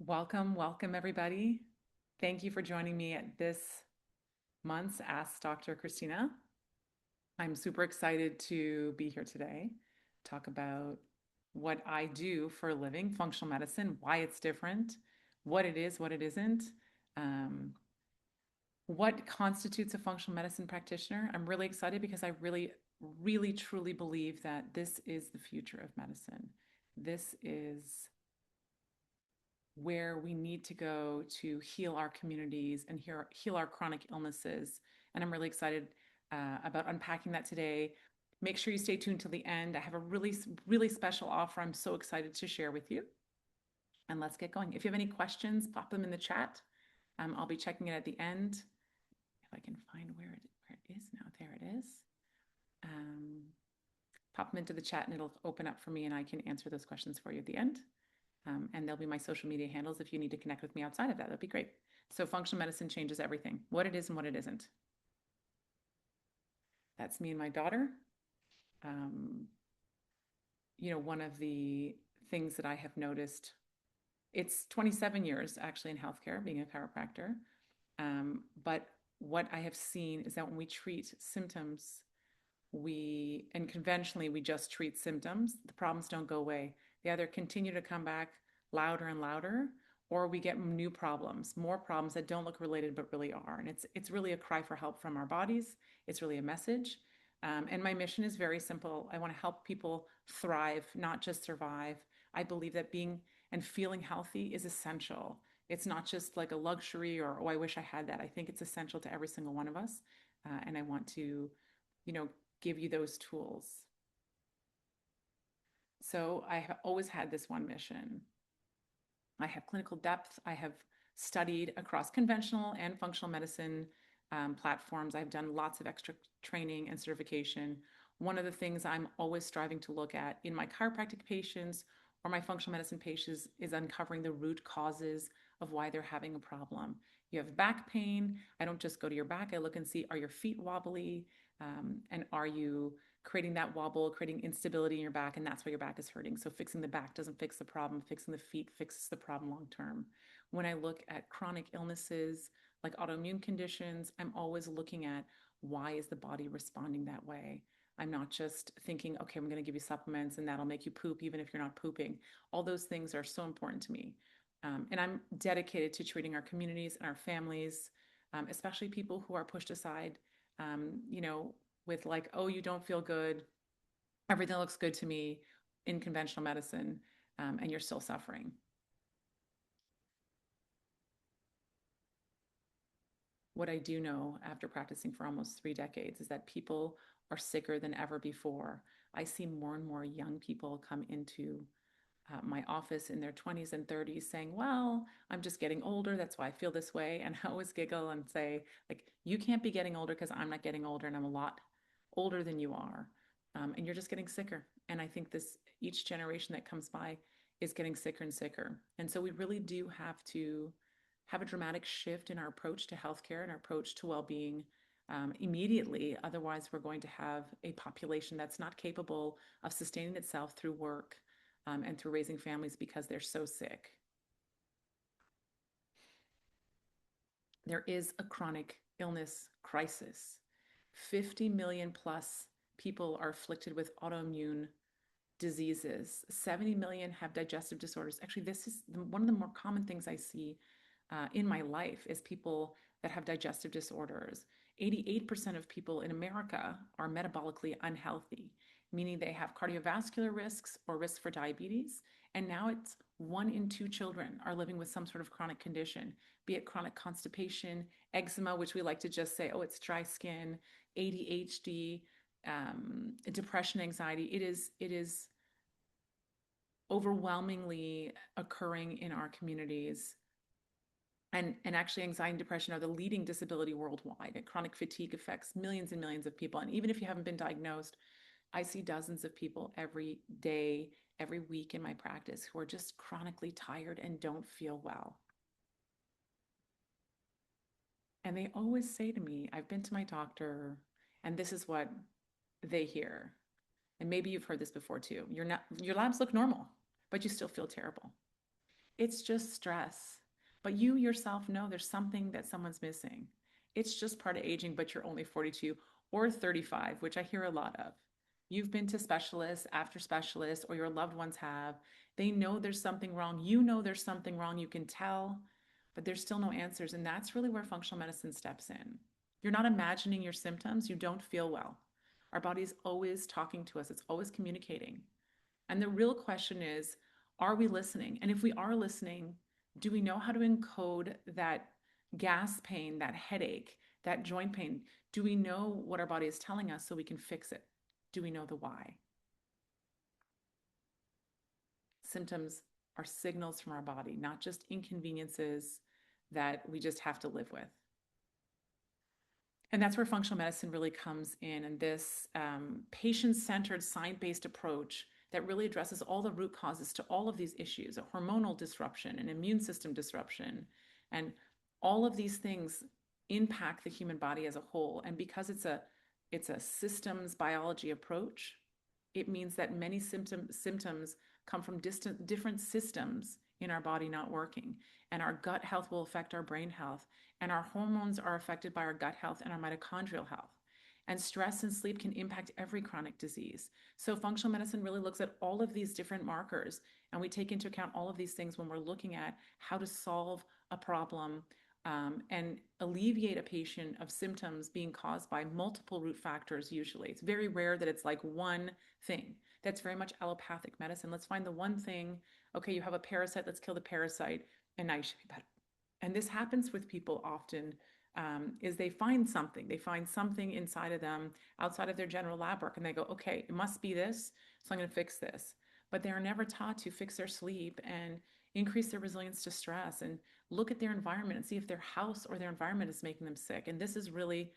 Welcome everybody. Thank you for joining me at this month's Ask Dr. Kristina. I'm super excited to be here today, talk about what I do for a living, functional medicine, why it's different, what it is, what it isn't, um, what constitutes a functional medicine practitioner. I'm really excited because I really, truly believe that this is the future of medicine. This is where we need to go to heal our communities and heal our chronic illnesses. And I'm really excited about unpacking that today. Make sure you stay tuned till the end. I have a really special offer I'm so excited to share with you. And let's get going. If you have any questions, pop them in the chat. I'll be checking it at the end. If I can find where it is now. There it is. Um, Pop them into the chat and it'll open up for me and I can answer those questions for you at the end. And there'll be my social media handles if you need to connect with me outside of that. That'd be great. So functional medicine changes everything, what it is and what it isn't. That's me and my daughter. Um, one of the things that I have noticed, it's 27 years actually in healthcare, being a chiropractor. But what I have seen is that when we treat symptoms, and conventionally we just treat symptoms, the problems don't go away. They either continue to come back louder and louder, or we get new problems, more problems that don't look related but really are. And it's really a cry for help from our bodies. It's really a message. And my mission is very simple. I want to help people thrive, not just survive. I believe that being and feeling healthy is essential. It's not just like a luxury or, oh, I wish I had that. I think it's essential to every single one of us. And I want to, you know, give you those tools. So I have always had this one mission. I have clinical depth. I have studied across conventional and functional medicine platforms. I've done lots of extra training and certification. One of the things I'm always striving to look at in my chiropractic patients or my functional medicine patients is uncovering the root causes of why they're having a problem. You have back pain. I don't just go to your back. I look and see, are your feet wobbly? And are you creating that wobble, creating instability in your back, and that's why your back is hurting. So fixing the back doesn't fix the problem. Fixing the feet fixes the problem long term. When I look at chronic illnesses like autoimmune conditions, I'm always looking at why is the body responding that way. I'm not just thinking, okay, I'm going to give you supplements and that'll make you poop even if you're not pooping. All those things are so important to me. And I'm dedicated to treating our communities and our families, especially people who are pushed aside, um, you know, with like, oh, you don't feel good, everything looks good to me in conventional medicine, and you're still suffering. What I do know after practicing for almost 3 decades is that people are sicker than ever before. I see more and more young people come into my office in their 20s and 30s saying, well, I'm just getting older. That's why I feel this way. And I always giggle and say, like, you can't be getting older because I'm not getting older and I'm a lot older than you are. And you're just getting sicker. And I think each generation that comes by is getting sicker and sicker. And so we really do have to have a dramatic shift in our approach to healthcare and our approach to well-being immediately. Otherwise, we're going to have a population that's not capable of sustaining itself through work and through raising families because they're so sick. There is a chronic illness crisis. 50 million plus people are afflicted with autoimmune diseases. 70 million have digestive disorders. Actually, this is one of the more common things I see in my life is people that have digestive disorders. 88% of people in America are metabolically unhealthy, meaning they have cardiovascular risks or risks for diabetes. And now it's 1 in 2 children are living with some sort of chronic condition, be it chronic constipation, eczema, which we like to just say, oh, it's dry skin, ADHD, depression, anxiety. It is overwhelmingly occurring in our communities. And actually, anxiety and depression are the leading disability worldwide. And chronic fatigue affects millions and millions of people. And even if you haven't been diagnosed, I see dozens of people every day, every week in my practice who are just chronically tired and don't feel well. And they always say to me, I've been to my doctor, and this is what they hear. And maybe you've heard this before too. Your labs look normal, but you still feel terrible. It's just stress. But you yourself know there's something that someone's missing. It's just part of aging, but you're only 42 or 35, which I hear a lot of. You've been to specialists after specialists, or your loved ones have. They know there's something wrong. You know there's something wrong. You can tell, but there's still no answers. And that's really where functional medicine steps in. You're not imagining your symptoms. You don't feel well. Our body's always talking to us, it's always communicating. And the real question is, are we listening? And if we are listening, do we know how to encode that gas pain, that headache, that joint pain? Do we know what our body is telling us so we can fix it? Do we know the why? Symptoms are signals from our body, not just inconveniences that we just have to live with. And that's where functional medicine really comes in, and this patient-centered, science-based approach that really addresses all the root causes to all of these issues, a hormonal disruption, an immune system disruption, and all of these things impact the human body as a whole. And because it's a systems biology approach, it means that many symptoms come from different systems in our body not working. And our gut health will affect our brain health. And our hormones are affected by our gut health and our mitochondrial health. And stress and sleep can impact every chronic disease. So, functional medicine really looks at all of these different markers, and we take into account all of these things when we're looking at how to solve a problem and alleviate a patient of symptoms being caused by multiple root factors. Usually it's very rare that it's like one thing. That's very much allopathic medicine. Let's find the one thing. Okay, you have a parasite, let's kill the parasite, and now you should be better. And this happens with people often. Is they find something inside of them outside of their general lab work, and they go, okay, it must be this, so I'm going to fix this. But they are never taught to fix their sleep and increase their resilience to stress and look at their environment and see if their house or their environment is making them sick. And this is really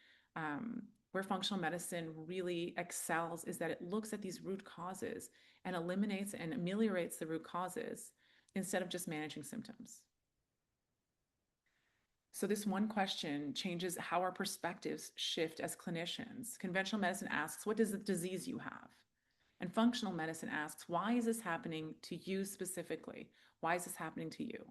where functional medicine really excels, is that it looks at these root causes and eliminates and ameliorates the root causes instead of just managing symptoms. So, this one question changes how our perspectives shift as clinicians. Conventional medicine asks, what is the disease you have? And functional medicine asks, why is this happening to you specifically? Why is this happening to you?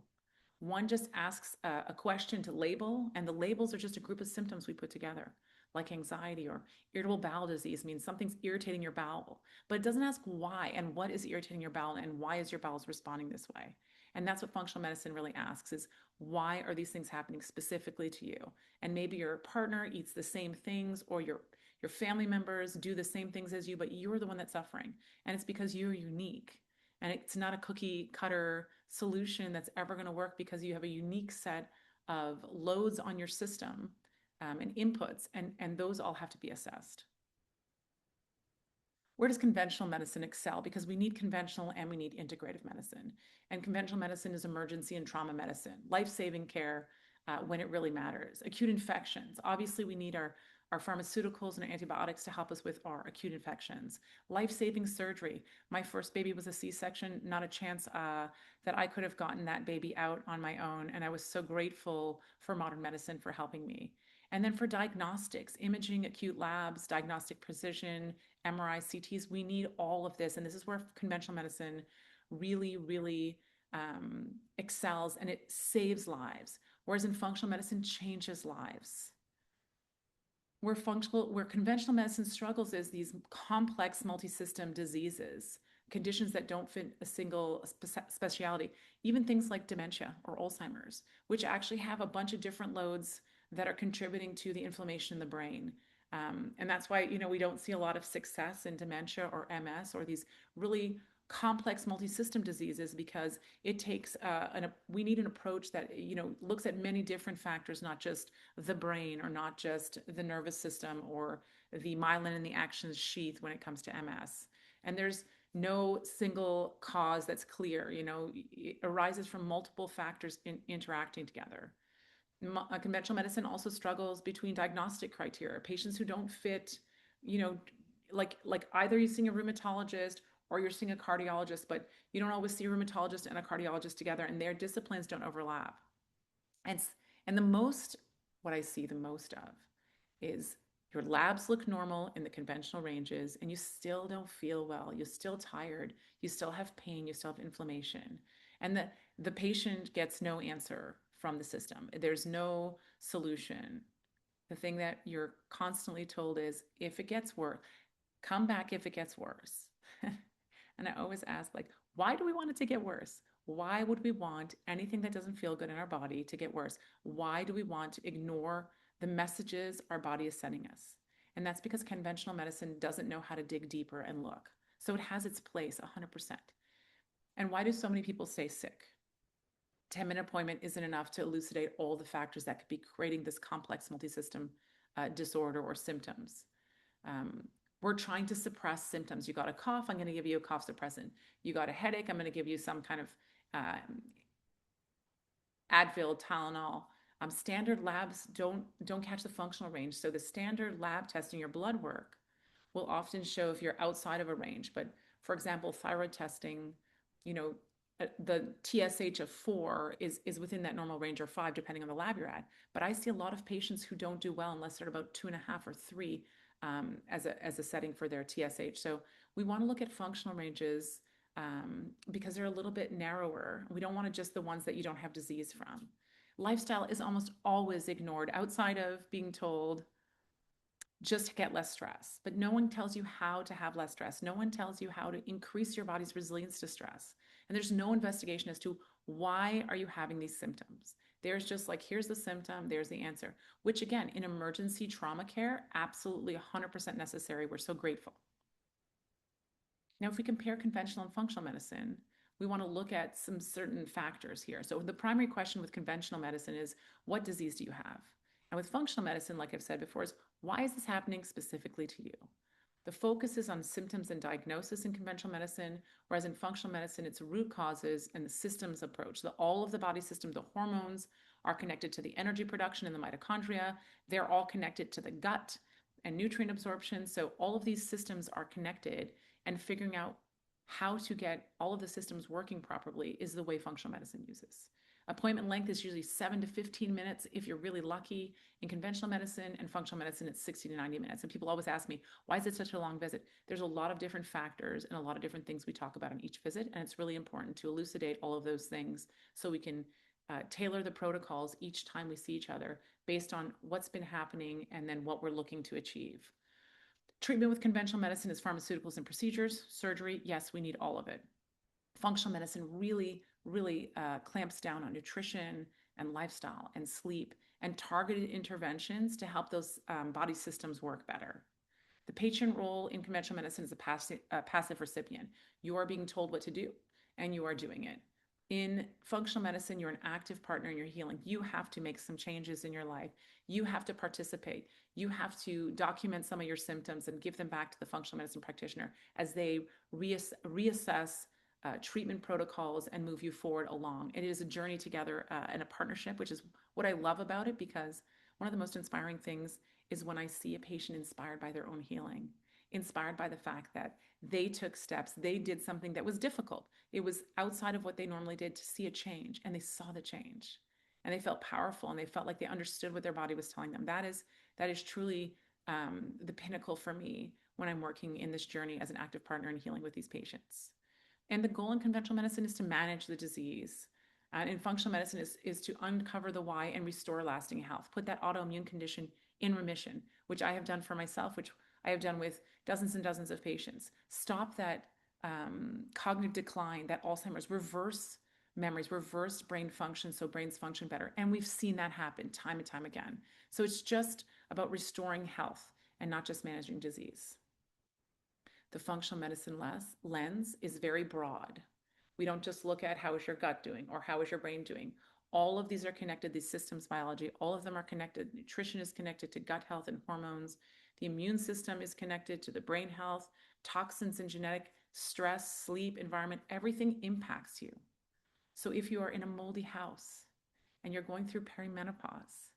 One just asks a question to label, and the labels are just a group of symptoms we put together, like anxiety or irritable bowel disease means something's irritating your bowel. But it doesn't ask why and what is irritating your bowel and why is your bowels responding this way. And that's what functional medicine really asks, is why are these things happening specifically to you? And maybe your partner eats the same things, or your family members do the same things as you, but you're the one that's suffering. And it's because you're unique. And it's not a cookie cutter solution that's ever going to work, because you have a unique set of loads on your system and inputs, and those all have to be assessed. Where does conventional medicine excel? Because we need conventional and we need integrative medicine. And conventional medicine is emergency and trauma medicine, life-saving care when it really matters. Acute infections. Obviously, we need our pharmaceuticals and our antibiotics to help us with our acute infections. Life-saving surgery. My first baby was a C-section, not a chance that I could have gotten that baby out on my own. And I was so grateful for modern medicine for helping me. And then for diagnostics, imaging, acute labs, diagnostic precision, MRI, CTs, we need all of this. And this is where conventional medicine really, really excels, and it saves lives. Whereas in functional medicine, changes lives. Where conventional medicine struggles is these complex multi-system diseases, conditions that don't fit a single specialty, even things like dementia or Alzheimer's, which actually have a bunch of different loads that are contributing to the inflammation in the brain. And that's why, we don't see a lot of success in dementia or MS or these really complex multi-system diseases, because it takes we need an approach that looks at many different factors, not just the brain or not just the nervous system or the myelin in the action sheath when it comes to MS. And there's no single cause that's clear. It arises from multiple factors interacting together. Conventional medicine also struggles between diagnostic criteria. Patients who don't fit, like either you're seeing a rheumatologist or you're seeing a cardiologist, but you don't always see a rheumatologist and a cardiologist together, and their disciplines don't overlap. And what I see the most of is your labs look normal in the conventional ranges, and you still don't feel well. You're still tired. You still have pain. You still have inflammation. And the patient gets no answer from the system. There's no solution. The thing that you're constantly told is if it gets worse, come back if it gets worse. And I always ask, like, why do we want it to get worse? Why would we want anything that doesn't feel good in our body to get worse? Why do we want to ignore the messages our body is sending us? And that's because conventional medicine doesn't know how to dig deeper and look. So it has its place 100%. And why do so many people stay sick? 10-minute appointment isn't enough to elucidate all the factors that could be creating this complex multisystem disorder or symptoms. Um, we're trying to suppress symptoms. You got a cough, I'm going to give you a cough suppressant. You got a headache, I'm going to give you some kind of Advil, Tylenol. Standard labs don't catch the functional range. So the standard lab testing, your blood work, will often show if you're outside of a range. But for example, thyroid testing, you know, the TSH of 4 is within that normal range, or 5, depending on the lab you're at. But I see a lot of patients who don't do well unless they're about 2.5 or 3 as a setting for their TSH. So we want to look at functional ranges because they're a little bit narrower. We don't want to just the ones that you don't have disease from. Lifestyle is almost always ignored outside of being told just get less stress. But no one tells you how to have less stress. No one tells you how to increase your body's resilience to stress. And there's no investigation as to why are you having these symptoms. There's just like, here's the symptom, there's the answer, which again, in emergency trauma care, absolutely 100% necessary. We're so grateful. Now, if we compare conventional and functional medicine, we want to look at some certain factors here. So the primary question with conventional medicine is, what disease do you have? And with functional medicine, like I've said before, is why is this happening specifically to you? The focus is on symptoms and diagnosis in conventional medicine, whereas in functional medicine, it's root causes and the systems approach. All of the body system, the hormones are connected to the energy production in the mitochondria. They're all connected to the gut and nutrient absorption. So all of these systems are connected, and figuring out how to get all of the systems working properly is the way functional medicine uses. Appointment length is usually 7 to 15 minutes if you're really lucky. In conventional medicine and functional medicine, it's 60 to 90 minutes. And people always ask me, why is it such a long visit? There's a lot of different factors and a lot of different things we talk about in each visit. And it's really important to elucidate all of those things so we can tailor the protocols each time we see each other based on what's been happening and then what we're looking to achieve. Treatment with conventional medicine is pharmaceuticals and procedures. Surgery, yes, we need all of it. Functional medicine really clamps down on nutrition and lifestyle and sleep and targeted interventions to help those body systems work better. The patient role in conventional medicine is a passive recipient. You are being told what to do, and you are doing it. In functional medicine, you're an active partner in your healing. You have to make some changes in your life. You have to participate. You have to document some of your symptoms and give them back to the functional medicine practitioner as they reassess treatment protocols and move you forward along. It is a journey together and a partnership, which is what I love about it, because one of the most inspiring things is when I see a patient inspired by their own healing, inspired by the fact that they took steps, they did something that was difficult. It was outside of what they normally did to see a change, and they saw the change. And they felt powerful, and they felt like they understood what their body was telling them. That is truly the pinnacle for me when I'm working in this journey as an active partner in healing with these patients. And the goal in conventional medicine is to manage the disease. And in functional medicine is to uncover the why and restore lasting health, put that autoimmune condition in remission, which I have done for myself, which I have done with dozens and dozens of patients. Stop that cognitive decline, that Alzheimer's, reverse memories, reverse brain function so brains function better. And we've seen that happen time and time again. So it's just about restoring health and not just managing disease. The functional medicine lens is very broad. We don't just look at how is your gut doing or how is your brain doing. All of these are connected, these systems biology, all of them are connected. Nutrition is connected to gut health and hormones. The immune system is connected to the brain health, toxins and genetic stress, sleep, environment, everything impacts you. So if you are in a moldy house and you're going through perimenopause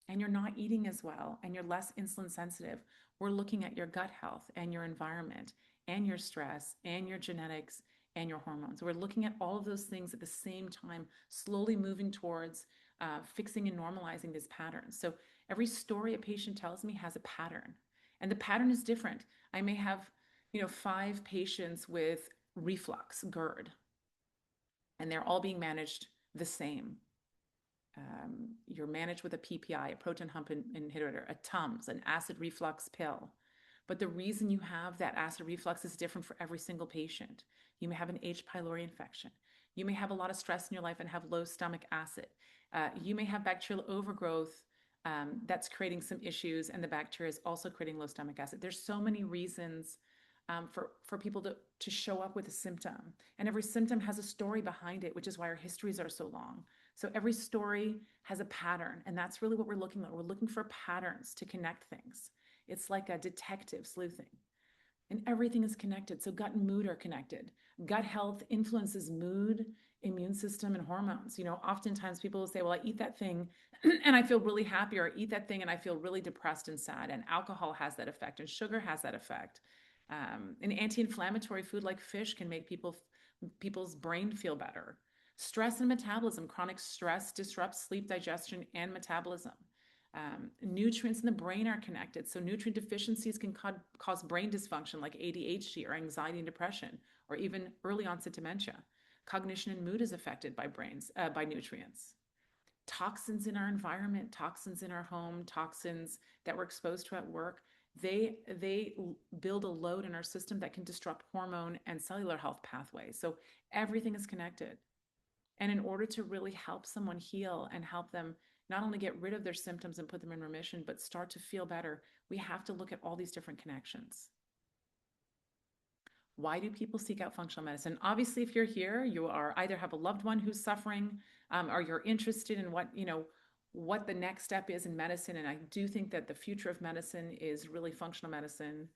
and you're not eating as well and you're less insulin sensitive, we're looking at your gut health and your environment and your stress and your genetics and your hormones. We're looking at all of those things at the same time, slowly moving towards fixing and normalizing these patterns. So every story a patient tells me has a pattern, and the pattern is different. I may have, 5 patients with reflux, GERD. and they're all being managed the same. You're managed with a PPI, a proton pump inhibitor, a TUMS, an acid reflux pill. But the reason you have that acid reflux is different for every single patient. You may have an H. pylori infection. You may have a lot of stress in your life and have low stomach acid. You may have bacterial overgrowth that's creating some issues, and the bacteria is also creating low stomach acid. There's so many reasons for people to show up with a symptom. And every symptom has a story behind it, which is why our histories are so long. So every story has a pattern, and that's really what we're looking at. We're looking for patterns to connect things. It's like a detective sleuthing, and everything is connected. So gut and mood are connected. Gut health influences mood, immune system, and hormones. Oftentimes people will say, well, I eat that thing and I feel really happy, or I eat that thing and I feel really depressed and sad. And alcohol has that effect, and sugar has that effect. An anti-inflammatory food like fish can make people's brain feel better. Stress and metabolism. Chronic stress disrupts sleep, digestion, and metabolism. Nutrients in the brain are connected. So nutrient deficiencies can cause brain dysfunction like ADHD or anxiety and depression, or even early onset dementia. Cognition and mood is affected by nutrients. Toxins in our environment, toxins in our home, toxins that we're exposed to at work, they build a load in our system that can disrupt hormone and cellular health pathways. So everything is connected. And in order to really help someone heal and help them not only get rid of their symptoms and put them in remission, but start to feel better, we have to look at all these different connections. Why do people seek out functional medicine? Obviously, if you're here, you are either have a loved one who's suffering, or you're interested in what the next step is in medicine. And I do think that the future of medicine is really functional medicine.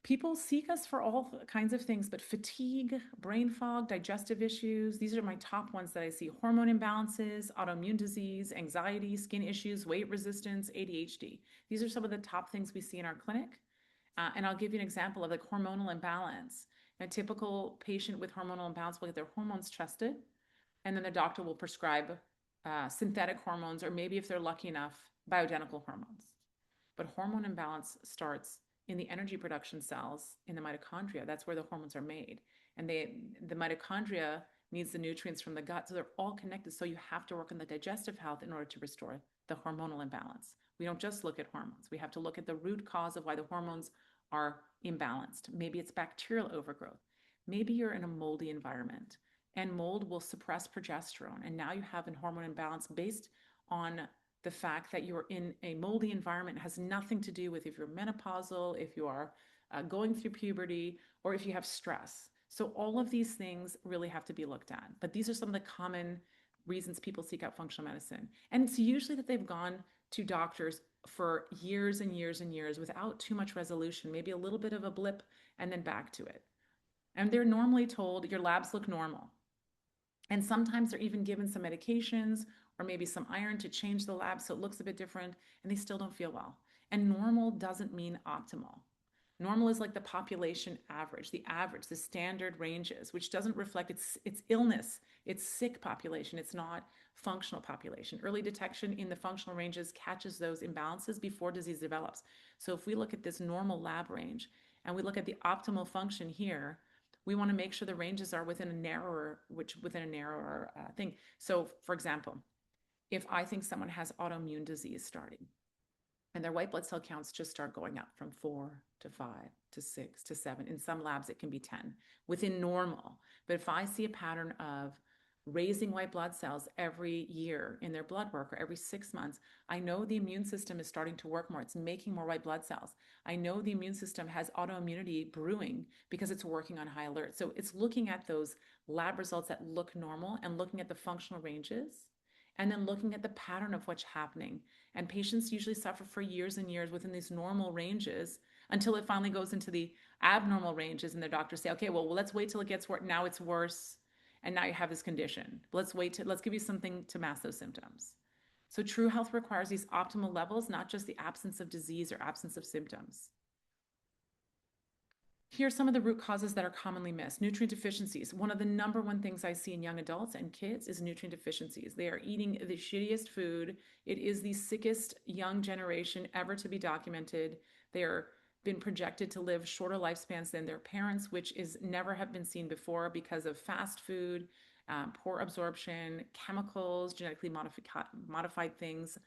People seek us for all kinds of things, but fatigue, brain fog, digestive issues, these are my top ones that I see. Hormone imbalances, autoimmune disease, anxiety, skin issues, weight resistance, ADHD. These are some of the top things we see in our clinic. And I'll give you an example of like hormonal imbalance. A typical patient with hormonal imbalance will get their hormones tested, and then the doctor will prescribe synthetic hormones, or maybe if they're lucky enough, bioidentical hormones. But hormone imbalance starts in the energy production cells in the mitochondria. That's where the hormones are made. And the mitochondria needs the nutrients from the gut. So they're all connected. So you have to work on the digestive health in order to restore the hormonal imbalance. We don't just look at hormones. We have to look at the root cause of why the hormones are imbalanced. Maybe it's bacterial overgrowth. Maybe you're in a moldy environment, and mold will suppress progesterone. And now you have a hormone imbalance based on the fact that you're in a moldy environment. It has nothing to do with if you're menopausal, if you are going through puberty, or if you have stress. So all of these things really have to be looked at. But these are some of the common reasons people seek out functional medicine. And it's usually that they've gone to doctors for years and years and years without too much resolution, maybe a little bit of a blip and then back to it. And they're normally told your labs look normal. And sometimes they're even given some medications or maybe some iron to change the lab so it looks a bit different, and they still don't feel well. And normal doesn't mean optimal. Normal is like the population average, the standard ranges, which doesn't reflect its illness. It's sick population. It's not functional population. Early detection in the functional ranges catches those imbalances before disease develops. So if we look at this normal lab range and we look at the optimal function here, we want to make sure the ranges are within a narrower thing. So for example, if I think someone has autoimmune disease starting and their white blood cell counts just start going up from 4 to 5 to 6 to 7, in some labs it can be 10 within normal. But if I see a pattern of raising white blood cells every year in their blood work or every 6 months, I know the immune system is starting to work more. It's making more white blood cells. I know the immune system has autoimmunity brewing because it's working on high alert. So it's looking at those lab results that look normal and looking at the functional ranges and then looking at the pattern of what's happening. And patients usually suffer for years and years within these normal ranges until it finally goes into the abnormal ranges, and the doctors say, okay, well, let's wait till it gets worse. Now it's worse, and now you have this condition. Let's give you something to mask those symptoms. So true health requires these optimal levels, not just the absence of disease or absence of symptoms. Here are some of the root causes that are commonly missed. Nutrient deficiencies. One of the number one things I see in young adults and kids is nutrient deficiencies. They are eating the shittiest food. It is the sickest young generation ever to be documented. They're been projected to live shorter lifespans than their parents, which is never have been seen before because of fast food, poor absorption, chemicals, genetically modified things,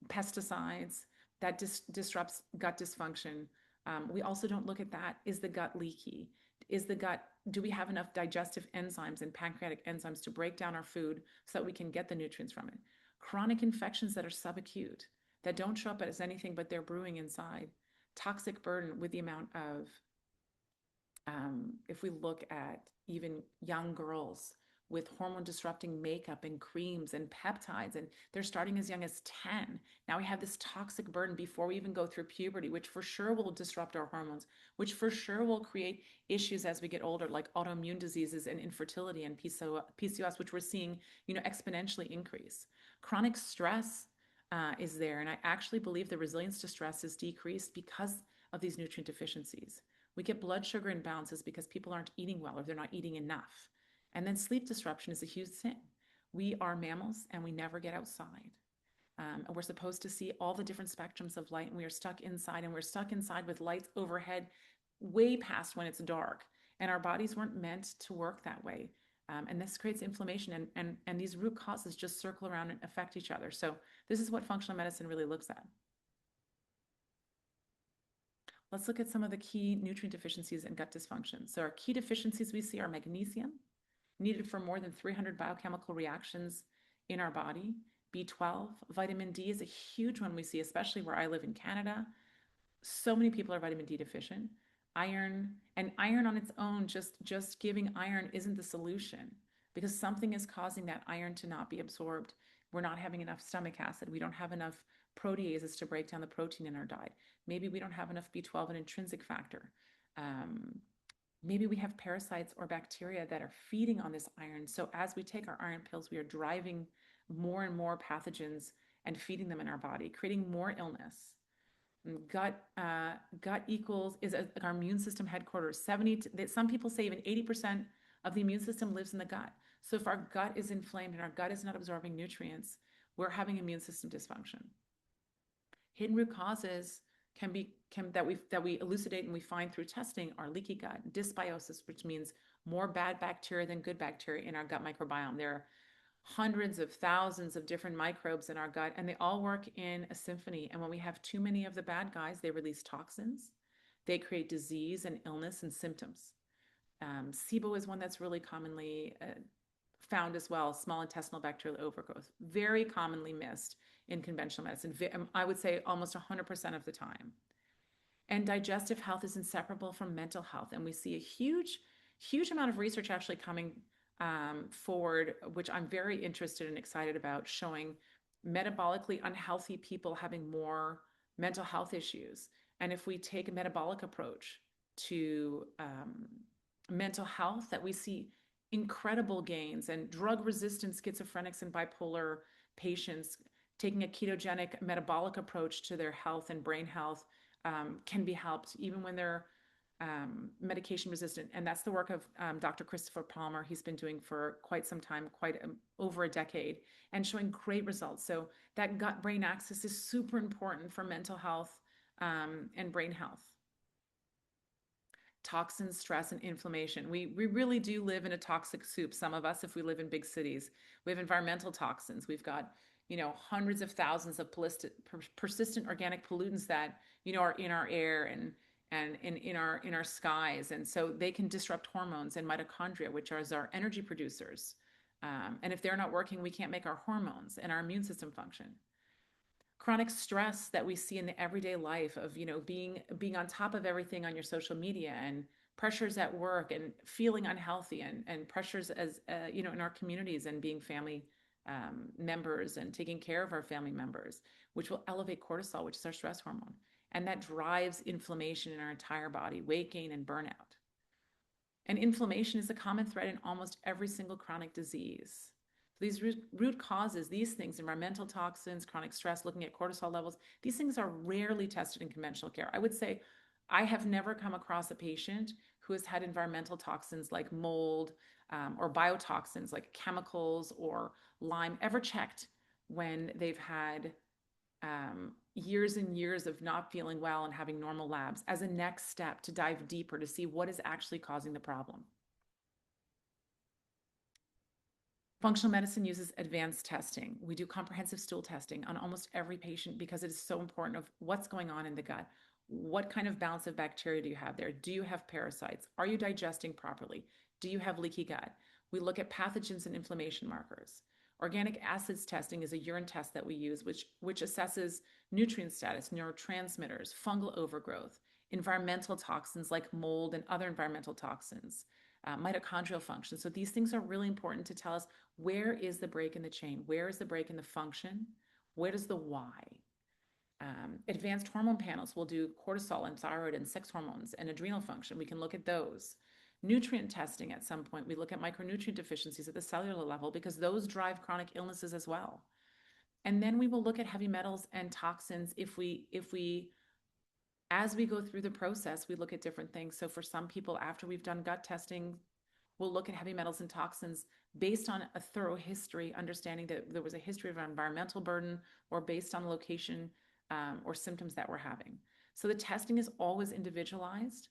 pesticides that disrupts gut dysfunction. We also don't look at that. Is the gut leaky? Is the gut, do we have enough digestive enzymes and pancreatic enzymes to break down our food so that we can get the nutrients from it? Chronic infections that are subacute, that don't show up as anything but they're brewing inside. Toxic burden with the amount of, if we look at even young girls with hormone disrupting makeup and creams and peptides, and they're starting as young as 10. Now we have this toxic burden before we even go through puberty, which for sure will disrupt our hormones, which for sure will create issues as we get older, like autoimmune diseases and infertility and PCOS, which we're seeing, exponentially increase. Chronic stress is there, and I actually believe the resilience to stress is decreased because of these nutrient deficiencies. We get blood sugar imbalances because people aren't eating well or they're not eating enough. And then sleep disruption is a huge thing. We are mammals and we never get outside. And we're supposed to see all the different spectrums of light, and we are stuck inside, and we're stuck inside with lights overhead way past when it's dark. And our bodies weren't meant to work that way. And this creates inflammation, and these root causes just circle around and affect each other. So this is what functional medicine really looks at. Let's look at some of the key nutrient deficiencies and gut dysfunction. So our key deficiencies we see are magnesium, needed for more than 300 biochemical reactions in our body. B12, vitamin D is a huge one we see, especially where I live in Canada. So many people are vitamin D deficient. Iron, and iron on its own, just giving iron isn't the solution, because something is causing that iron to not be absorbed. We're not having enough stomach acid. We don't have enough proteases to break down the protein in our diet. Maybe we don't have enough B12, an intrinsic factor. Maybe we have parasites or bacteria that are feeding on this iron. So as we take our iron pills, we are driving more and more pathogens and feeding them in our body, creating more illness. Gut equals is our immune system headquarters. Some people say even 80% of the immune system lives in the gut. So if our gut is inflamed and our gut is not absorbing nutrients, we're having immune system dysfunction. Hidden root causes that we elucidate and we find through testing are leaky gut, dysbiosis, which means more bad bacteria than good bacteria in our gut microbiome. There are hundreds of thousands of different microbes in our gut, and they all work in a symphony. And when we have too many of the bad guys, they release toxins. They create disease and illness and symptoms. SIBO is one that's really commonly found as well, small intestinal bacterial overgrowth, very commonly missed in conventional medicine. I would say almost 100% of the time. And digestive health is inseparable from mental health. And we see a huge amount of research actually coming forward, which I'm very interested and excited about, showing metabolically unhealthy people having more mental health issues. And if we take a metabolic approach to mental health, that we see incredible gains, and drug-resistant schizophrenics and bipolar patients taking a ketogenic metabolic approach to their health and brain health can be helped even when they're medication resistant. And that's the work of Dr. Christopher Palmer. He's been doing for quite some time, over a decade, and showing great results. So that gut-brain axis is super important for mental health and brain health. Toxins, stress, and inflammation. We really do live in a toxic soup, some of us, if we live in big cities. We have environmental toxins. We've got, hundreds of thousands of persistent organic pollutants that, are in our air and in our skies. And so they can disrupt hormones and mitochondria, which are our energy producers. And if they're not working, we can't make our hormones and our immune system function. Chronic stress that we see in the everyday life of, being on top of everything on your social media, and pressures at work, and feeling unhealthy, and pressures as, in our communities, and being family members and taking care of our family members, which will elevate cortisol, which is our stress hormone. And that drives inflammation in our entire body, weight gain, and burnout. And inflammation is a common thread in almost every single chronic disease. These root causes, these things, environmental toxins, chronic stress, looking at cortisol levels, these things are rarely tested in conventional care. I would say I have never come across a patient who has had environmental toxins like mold or biotoxins like chemicals or Lyme ever checked when they've had years and years of not feeling well and having normal labs as a next step to dive deeper to see what is actually causing the problem. Functional medicine uses advanced testing. We do comprehensive stool testing on almost every patient because it is so important of what's going on in the gut. What kind of balance of bacteria do you have there? Do you have parasites? Are you digesting properly? Do you have leaky gut? We look at pathogens and inflammation markers. Organic acids testing is a urine test that we use, which assesses nutrient status, neurotransmitters, fungal overgrowth, environmental toxins like mold and other environmental toxins, mitochondrial function. So these things are really important to tell us where is the break in the chain? Where is the break in the function? Where does the why? Advanced hormone panels will do cortisol and thyroid and sex hormones and adrenal function. We can look at those. Nutrient testing at some point, we look at micronutrient deficiencies at the cellular level because those drive chronic illnesses as well. And then we will look at heavy metals and toxins if we as we go through the process, we look at different things. So for some people, after we've done gut testing, we'll look at heavy metals and toxins based on a thorough history, understanding that there was a history of environmental burden or based on location or symptoms that we're having. So the testing is always individualized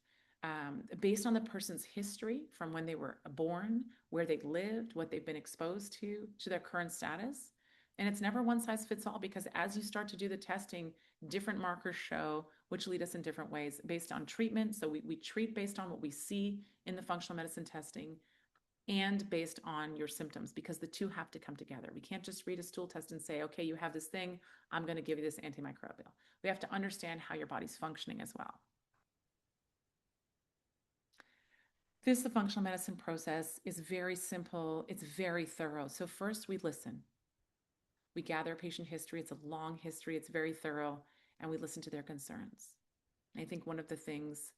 based on the person's history from when they were born, where they lived, what they've been exposed to their current status. And it's never one size fits all because as you start to do the testing, different markers show which lead us in different ways based on treatment. So we treat based on what we see in the functional medicine testing and based on your symptoms because the two have to come together. We can't just read a stool test and say, okay, you have this thing, I'm going to give you this antimicrobial. We have to understand how your body's functioning as well. The functional medicine process is very simple. It's very thorough. So first we listen. We gather patient history. It's a long history. It's very thorough. And we listen to their concerns. I think one of the things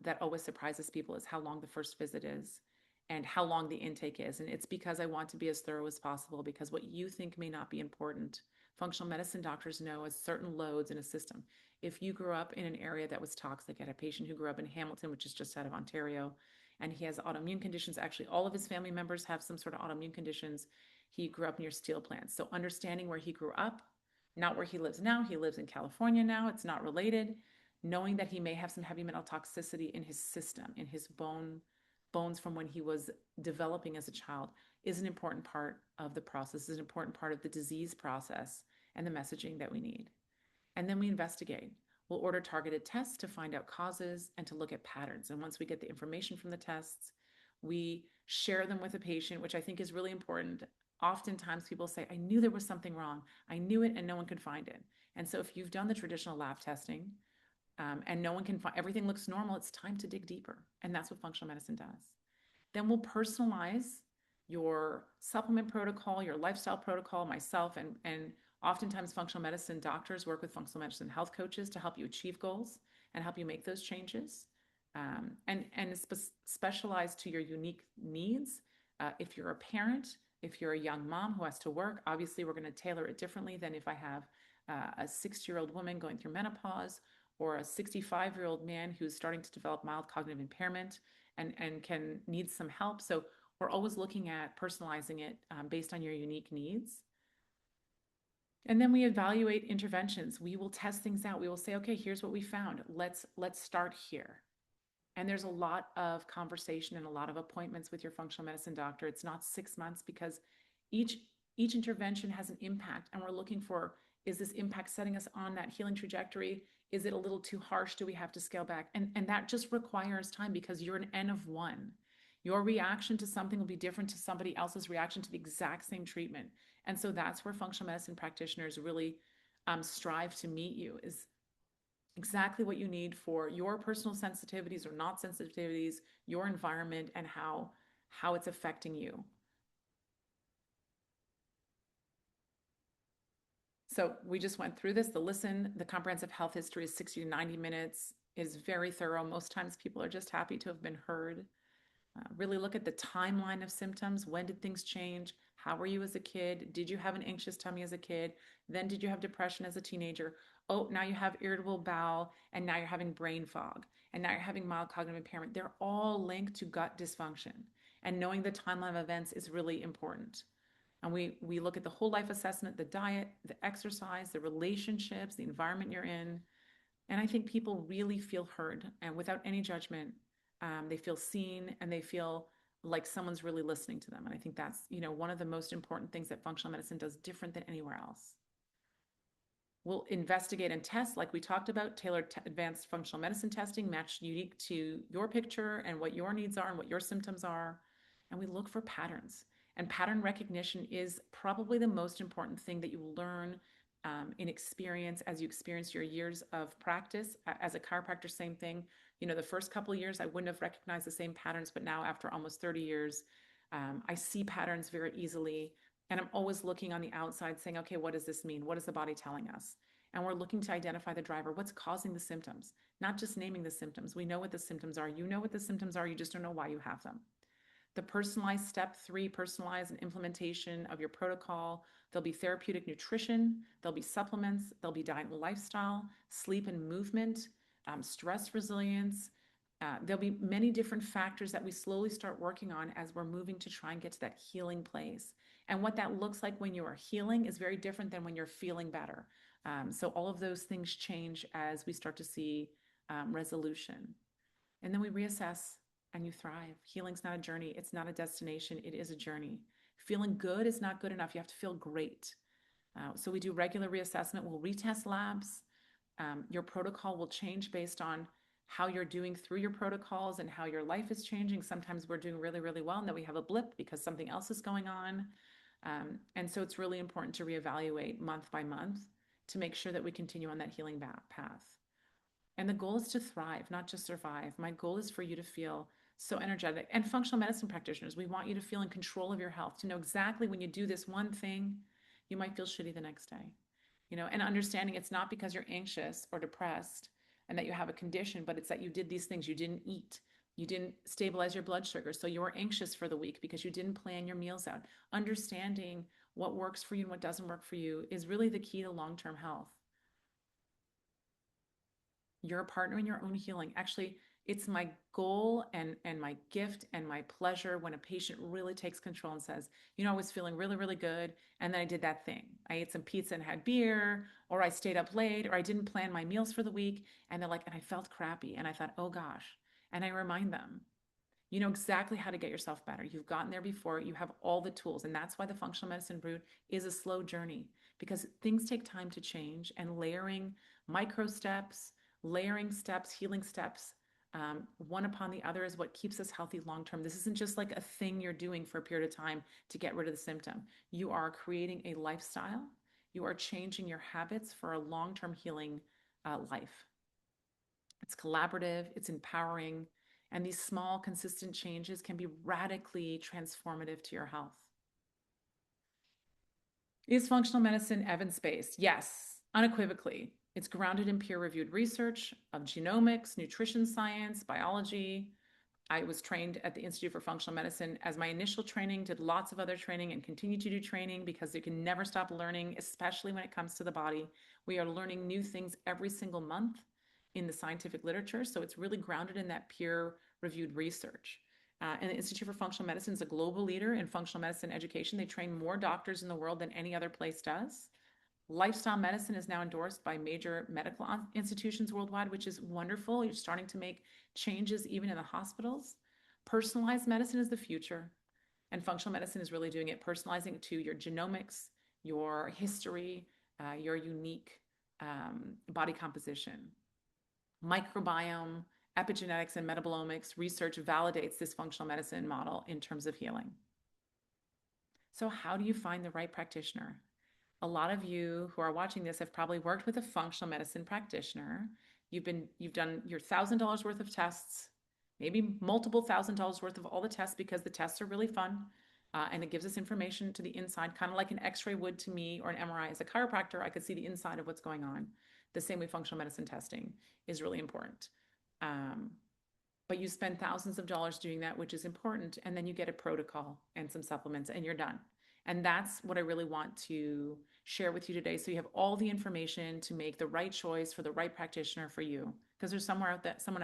that always surprises people is how long the first visit is and how long the intake is. And it's because I want to be as thorough as possible because what you think may not be important, functional medicine doctors know as certain loads in a system. If you grew up in an area that was toxic, I had a patient who grew up in Hamilton, which is just out of Ontario, and he has autoimmune conditions. Actually, all of his family members have some sort of autoimmune conditions. He grew up near steel plants. So understanding where he grew up, not where he lives now. He lives in California now. It's not related. Knowing that he may have some heavy metal toxicity in his system, in his bones from when he was developing as a child is an important part of the process, is an important part of the disease process and the messaging that we need. And then we investigate. We'll order targeted tests to find out causes and to look at patterns. And once we get the information from the tests, we share them with the patient, which I think is really important. Oftentimes people say, I knew there was something wrong. I knew it and no one could find it. And so if you've done the traditional lab testing and no one can find, everything looks normal, it's time to dig deeper. And that's what functional medicine does. Then we'll personalize your supplement protocol, your lifestyle protocol, myself, and oftentimes functional medicine doctors work with functional medicine health coaches to help you achieve goals and help you make those changes. And specialized to your unique needs. If you're a parent, if you're a young mom who has to work, obviously we're going to tailor it differently than if I have a 60-year-old woman going through menopause or a 65-year-old man who's starting to develop mild cognitive impairment and can need some help. So we're always looking at personalizing it based on your unique needs. And then we evaluate interventions. We will test things out. We will say, okay, here's what we found. Let's start here. And there's a lot of conversation and a lot of appointments with your functional medicine doctor. It's not 6 months because each intervention has an impact. And we're looking for, is this impact setting us on that healing trajectory? Is it a little too harsh? Do we have to scale back? And that just requires time because you're an N of one. Your reaction to something will be different to somebody else's reaction to the exact same treatment. And so that's where functional medicine practitioners really strive to meet you, is exactly what you need for your personal sensitivities or not sensitivities, your environment, and how it's affecting you. So we just went through this. The comprehensive health history is 60 to 90 minutes. It is very thorough. Most times people are just happy to have been heard. Really look at the timeline of symptoms. When did things change? How were you as a kid? Did you have an anxious tummy as a kid? Then did you have depression as a teenager? Oh, now you have irritable bowel, and now you're having brain fog, and now you're having mild cognitive impairment. They're all linked to gut dysfunction. And knowing the timeline of events is really important. And we look at the whole life assessment, the diet, the exercise, the relationships, the environment you're in. And I think people really feel heard and without any judgment. They feel seen and they feel like someone's really listening to them. And I think that's, one of the most important things that functional medicine does different than anywhere else. We'll investigate and test, like we talked about, tailored advanced functional medicine testing, matched unique to your picture and what your needs are and what your symptoms are. And we look for patterns. And pattern recognition is probably the most important thing that you learn in experience as you experience your years of practice. As a chiropractor, same thing. The first couple of years, I wouldn't have recognized the same patterns, but now after almost 30 years, I see patterns very easily. And I'm always looking on the outside saying, okay, what does this mean? What is the body telling us? And we're looking to identify the driver. What's causing the symptoms? Not just naming the symptoms. We know what the symptoms are. You know what the symptoms are. You just don't know why you have them. The personalized step 3, personalize and implementation of your protocol. There'll be therapeutic nutrition. There'll be supplements. There'll be diet and lifestyle, sleep and movement, stress resilience. There'll be many different factors that we slowly start working on as we're moving to try and get to that healing place. And what that looks like when you are healing is very different than when you're feeling better. So all of those things change as we start to see resolution. And then we reassess and you thrive. Healing's not a journey. It's not a destination. It is a journey. Feeling good is not good enough. You have to feel great. So we do regular reassessment. We'll retest labs. Your protocol will change based on how you're doing through your protocols and how your life is changing. Sometimes we're doing really, really well and then we have a blip because something else is going on. And so it's really important to reevaluate month by month to make sure that we continue on that healing path. And the goal is to thrive, not just survive. My goal is for you to feel so energetic. And functional medicine practitioners, we want you to feel in control of your health, to know exactly when you do this one thing, you might feel shitty the next day. And understanding it's not because you're anxious or depressed and that you have a condition, but it's that you did these things. You didn't eat. You didn't stabilize your blood sugar. So you were anxious for the week because you didn't plan your meals out. Understanding what works for you and what doesn't work for you is really the key to long-term health. You're a partner in your own healing. Actually, it's my goal and my gift and my pleasure when a patient really takes control and says, I was feeling really, really good. And then I did that thing. I ate some pizza and had beer, or I stayed up late, or I didn't plan my meals for the week. And they're like, and I felt crappy. And I thought, oh gosh. And I remind them, you know exactly how to get yourself better. You've gotten there before. You have all the tools. And that's why the functional medicine route is a slow journey, because things take time to change, and layering micro steps, healing steps, one upon the other is what keeps us healthy long term. This isn't just like a thing you're doing for a period of time to get rid of the symptom. You are creating a lifestyle. You are changing your habits for a long-term healing life. It's collaborative, it's empowering, and these small, consistent changes can be radically transformative to your health. Is functional medicine evidence-based? Yes, unequivocally. It's grounded in peer-reviewed research of genomics, nutrition science, biology. I was trained at the Institute for Functional Medicine as my initial training, did lots of other training and continue to do training because you can never stop learning, especially when it comes to the body. We are learning new things every single month in the scientific literature. So it's really grounded in that peer-reviewed research. And the Institute for Functional Medicine is a global leader in functional medicine education. They train more doctors in the world than any other place does. Lifestyle medicine is now endorsed by major medical institutions worldwide, which is wonderful. You're starting to make changes even in the hospitals. Personalized medicine is the future, and functional medicine is really doing it, personalizing it to your genomics, your history, your unique body composition. Microbiome, epigenetics, and metabolomics research validates this functional medicine model in terms of healing. So how do you find the right practitioner? A lot of you who are watching this have probably worked with a functional medicine practitioner. You've done your $1,000 worth of tests, maybe multiple $1,000 worth of all the tests, because the tests are really fun. And it gives us information to the inside, kind of like an x-ray would to me, or an MRI. As a chiropractor, I could see the inside of what's going on. The same way functional medicine testing is really important. But you spend thousands of dollars doing that, which is important. And then you get a protocol and some supplements and you're done. And that's what I really want to share with you today. So you have all the information to make the right choice for the right practitioner for you. Because there's someone out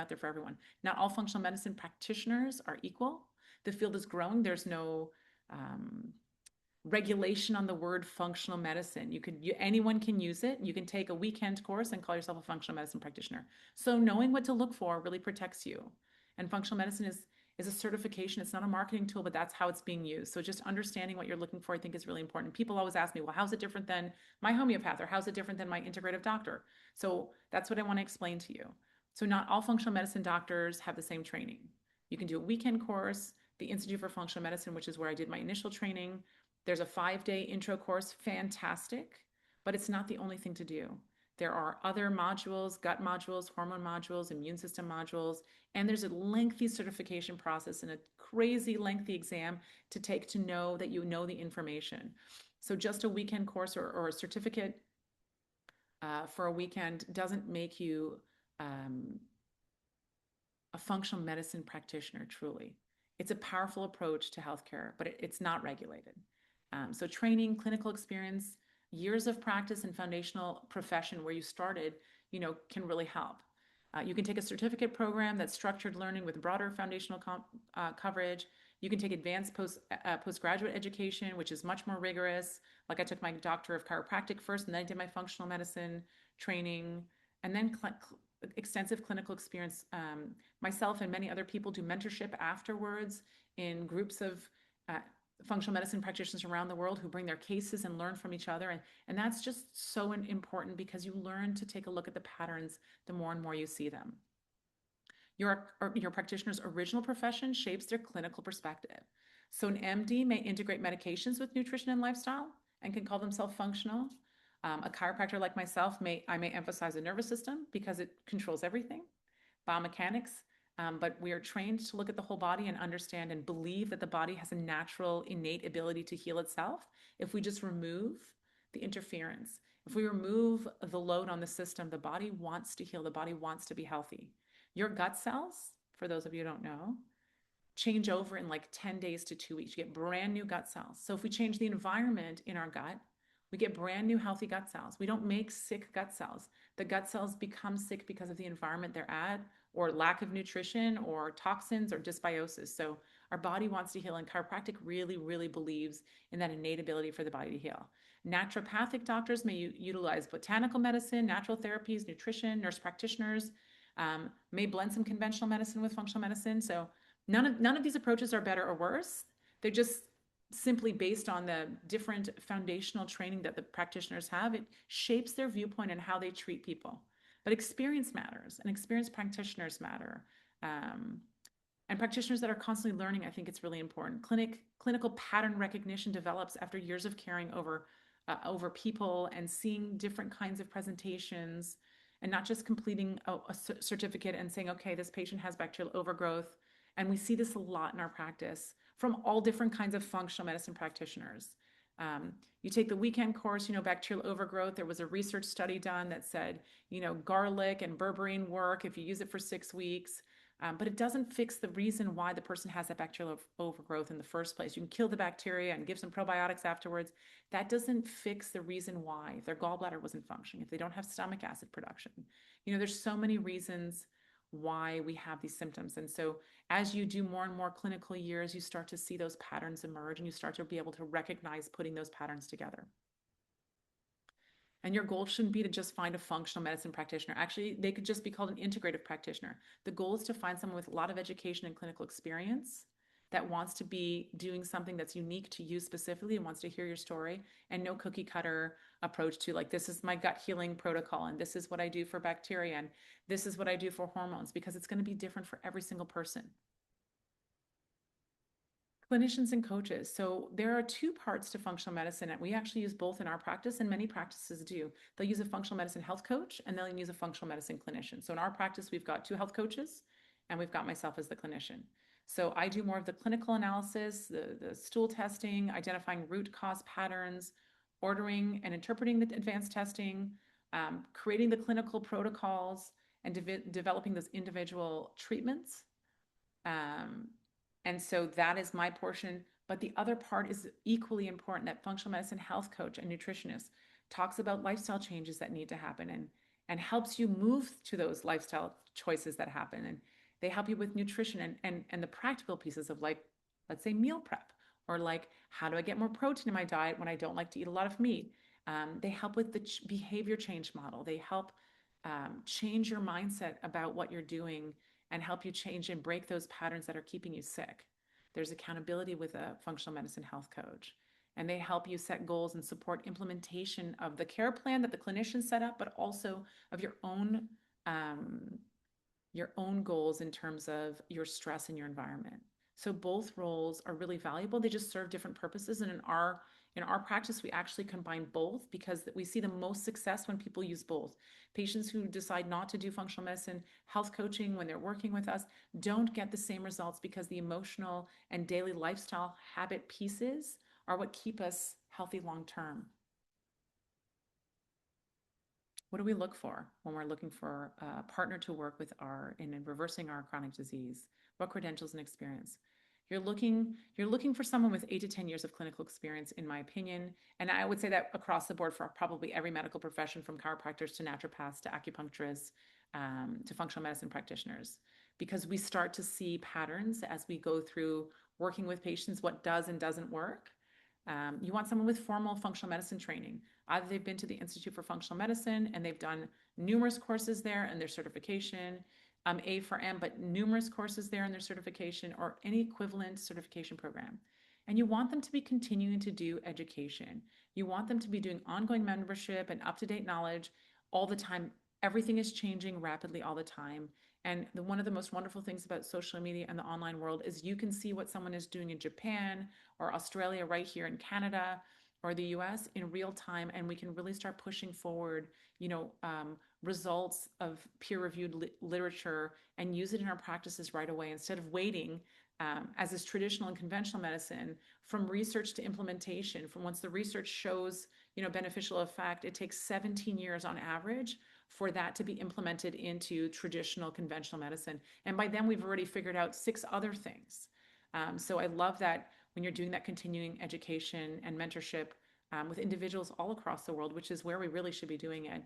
there for everyone. Not all functional medicine practitioners are equal. The field is growing. There's no regulation on the word functional medicine. Anyone can use it. You can take a weekend course and call yourself a functional medicine practitioner. So knowing what to look for really protects you. And functional medicine is a certification. It's not a marketing tool, but that's how it's being used. So just understanding what you're looking for, I think, is really important. People always ask me, well, how's it different than my homeopath, or how's it different than my integrative doctor? So that's what I want to explain to you. So not all functional medicine doctors have the same training. You can do a weekend course, the Institute for Functional Medicine, which is where I did my initial training. There's a 5-day intro course, fantastic, but it's not the only thing to do. There are other modules, gut modules, hormone modules, immune system modules, and there's a lengthy certification process and a crazy lengthy exam to take to know that you know the information. So just a weekend course or a certificate for a weekend doesn't make you a functional medicine practitioner, truly. It's a powerful approach to healthcare, but it's not regulated. So training, clinical experience, years of practice and foundational profession where you started, can really help. You can take a certificate program that's structured learning with broader foundational coverage. You can take advanced postgraduate education, which is much more rigorous. Like I took my doctor of chiropractic first, and then I did my functional medicine training, and then extensive clinical experience. Myself and many other people do mentorship afterwards in groups of functional medicine practitioners around the world who bring their cases and learn from each other. And that's just so important because you learn to take a look at the patterns the more and more you see them. Your practitioner's original profession shapes their clinical perspective. So an MD may integrate medications with nutrition and lifestyle and can call themselves functional. A chiropractor like myself may emphasize the nervous system because it controls everything. Biomechanics, but we are trained to look at the whole body and understand and believe that the body has a natural, innate ability to heal itself if we just remove the interference. If we remove the load on the system, the body wants to heal, the body wants to be healthy. Your gut cells, for those of you who don't know, change over in like 10 days to 2 weeks. You get brand new gut cells. So if we change the environment in our gut, we get brand new healthy gut cells. We don't make sick gut cells. The gut cells become sick because of the environment they're at, or lack of nutrition, or toxins, or dysbiosis. So our body wants to heal, and chiropractic really, really believes in that innate ability for the body to heal. Naturopathic doctors may utilize botanical medicine, natural therapies, nutrition. Nurse practitioners may blend some conventional medicine with functional medicine. So none of these approaches are better or worse. They're just simply based on the different foundational training that the practitioners have. It shapes their viewpoint and how they treat people. But experience matters, and experienced practitioners matter. And practitioners that are constantly learning, I think it's really important. Clinical pattern recognition develops after years of caring over people and seeing different kinds of presentations, and not just completing a certificate and saying, okay, this patient has bacterial overgrowth. And we see this a lot in our practice from all different kinds of functional medicine practitioners. You take the weekend course, bacterial overgrowth. There was a research study done that said, garlic and berberine work if you use it for 6 weeks. But it doesn't fix the reason why the person has that bacterial overgrowth in the first place. You can kill the bacteria and give some probiotics afterwards. That doesn't fix the reason why. If their gallbladder wasn't functioning, if they don't have stomach acid production. There's so many reasons why we have these symptoms. And so as you do more and more clinical years, you start to see those patterns emerge, and you start to be able to recognize putting those patterns together. And your goal shouldn't be to just find a functional medicine practitioner. Actually, they could just be called an integrative practitioner. The goal is to find someone with a lot of education and clinical experience that wants to be doing something that's unique to you specifically and wants to hear your story, and no cookie cutter approach to like, this is my gut healing protocol, and this is what I do for bacteria, and this is what I do for hormones, because it's going to be different for every single person. Clinicians and coaches. So there are 2 parts to functional medicine, and we actually use both in our practice, and many practices do. They'll use a functional medicine health coach, and they'll use a functional medicine clinician. So in our practice, we've got 2 health coaches, and we've got myself as the clinician. So I do more of the clinical analysis, the stool testing, identifying root cause patterns, ordering and interpreting the advanced testing, creating the clinical protocols, and developing those individual treatments. And so that is my portion. But the other part is equally important, that functional medicine health coach and nutritionist talks about lifestyle changes that need to happen, and helps you move to those lifestyle choices that happen. And they help you with nutrition and the practical pieces of, like, let's say meal prep, or like, how do I get more protein in my diet when I don't like to eat a lot of meat? They help with the behavior change model. They help change your mindset about what you're doing and help you change and break those patterns that are keeping you sick. There's accountability with a functional medicine health coach, and they help you set goals and support implementation of the care plan that the clinician set up, but also of um, your own goals in terms of your stress in your environment. So both roles are really valuable. They just serve different purposes. And in our practice, we actually combine both because we see the most success when people use both. Patients who decide not to do functional medicine, health coaching when they're working with us don't get the same results because the emotional and daily lifestyle habit pieces are what keep us healthy long term. What do we look for when we're looking for a partner to work with in reversing our chronic disease? What credentials and experience? You're looking for someone with 8 to 10 years of clinical experience, in my opinion. And I would say that across the board for probably every medical profession, from chiropractors to naturopaths to acupuncturists to functional medicine practitioners, because we start to see patterns as we go through working with patients, what does and doesn't work. You want someone with formal functional medicine training. Either they've been to the Institute for Functional Medicine and they've done numerous courses there and their certification, A for M, but numerous courses there in their certification or any equivalent certification program. And you want them to be continuing to do education. You want them to be doing ongoing membership and up-to-date knowledge all the time. Everything is changing rapidly all the time. And one of the most wonderful things about social media and the online world is you can see what someone is doing in Japan or Australia right here in Canada or the US in real time, and we can really start pushing forward, results of peer-reviewed literature and use it in our practices right away instead of waiting, as is traditional and conventional medicine, from research to implementation. From once the research shows, beneficial effect, it takes 17 years on average for that to be implemented into traditional conventional medicine. And by then, we've already figured out 6 other things. So I love that when you're doing that continuing education and mentorship with individuals all across the world, which is where we really should be doing it,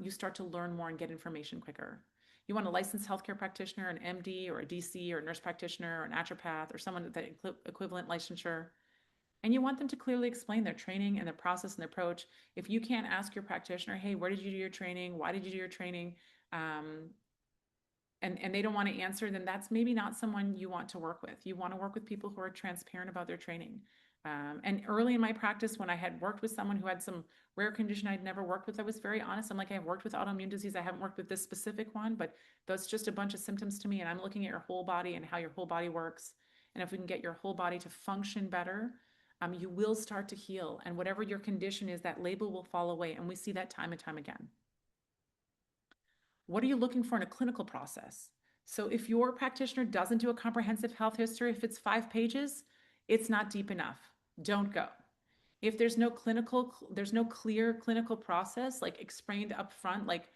you start to learn more and get information quicker. You want a licensed healthcare practitioner, an MD or a DC or a nurse practitioner or a naturopath or someone with that equivalent licensure. And you want them to clearly explain their training and their process and their approach. If you can't ask your practitioner, hey, where did you do your training? Why did you do your training? And they don't want to answer, then that's maybe not someone you want to work with. You want to work with people who are transparent about their training. And early in my practice, when I had worked with someone who had some rare condition I'd never worked with, I was very honest. I'm like, I've worked with autoimmune disease. I haven't worked with this specific one, but that's just a bunch of symptoms to me. And I'm looking at your whole body and how your whole body works. And if we can get your whole body to function better, you will start to heal. And whatever your condition is, that label will fall away. And we see that time and time again. What are you looking for in a clinical process? So if your practitioner doesn't do a comprehensive health history, if it's 5 pages, it's not deep enough. Don't go. If there's no clear clinical process, like explained up front, like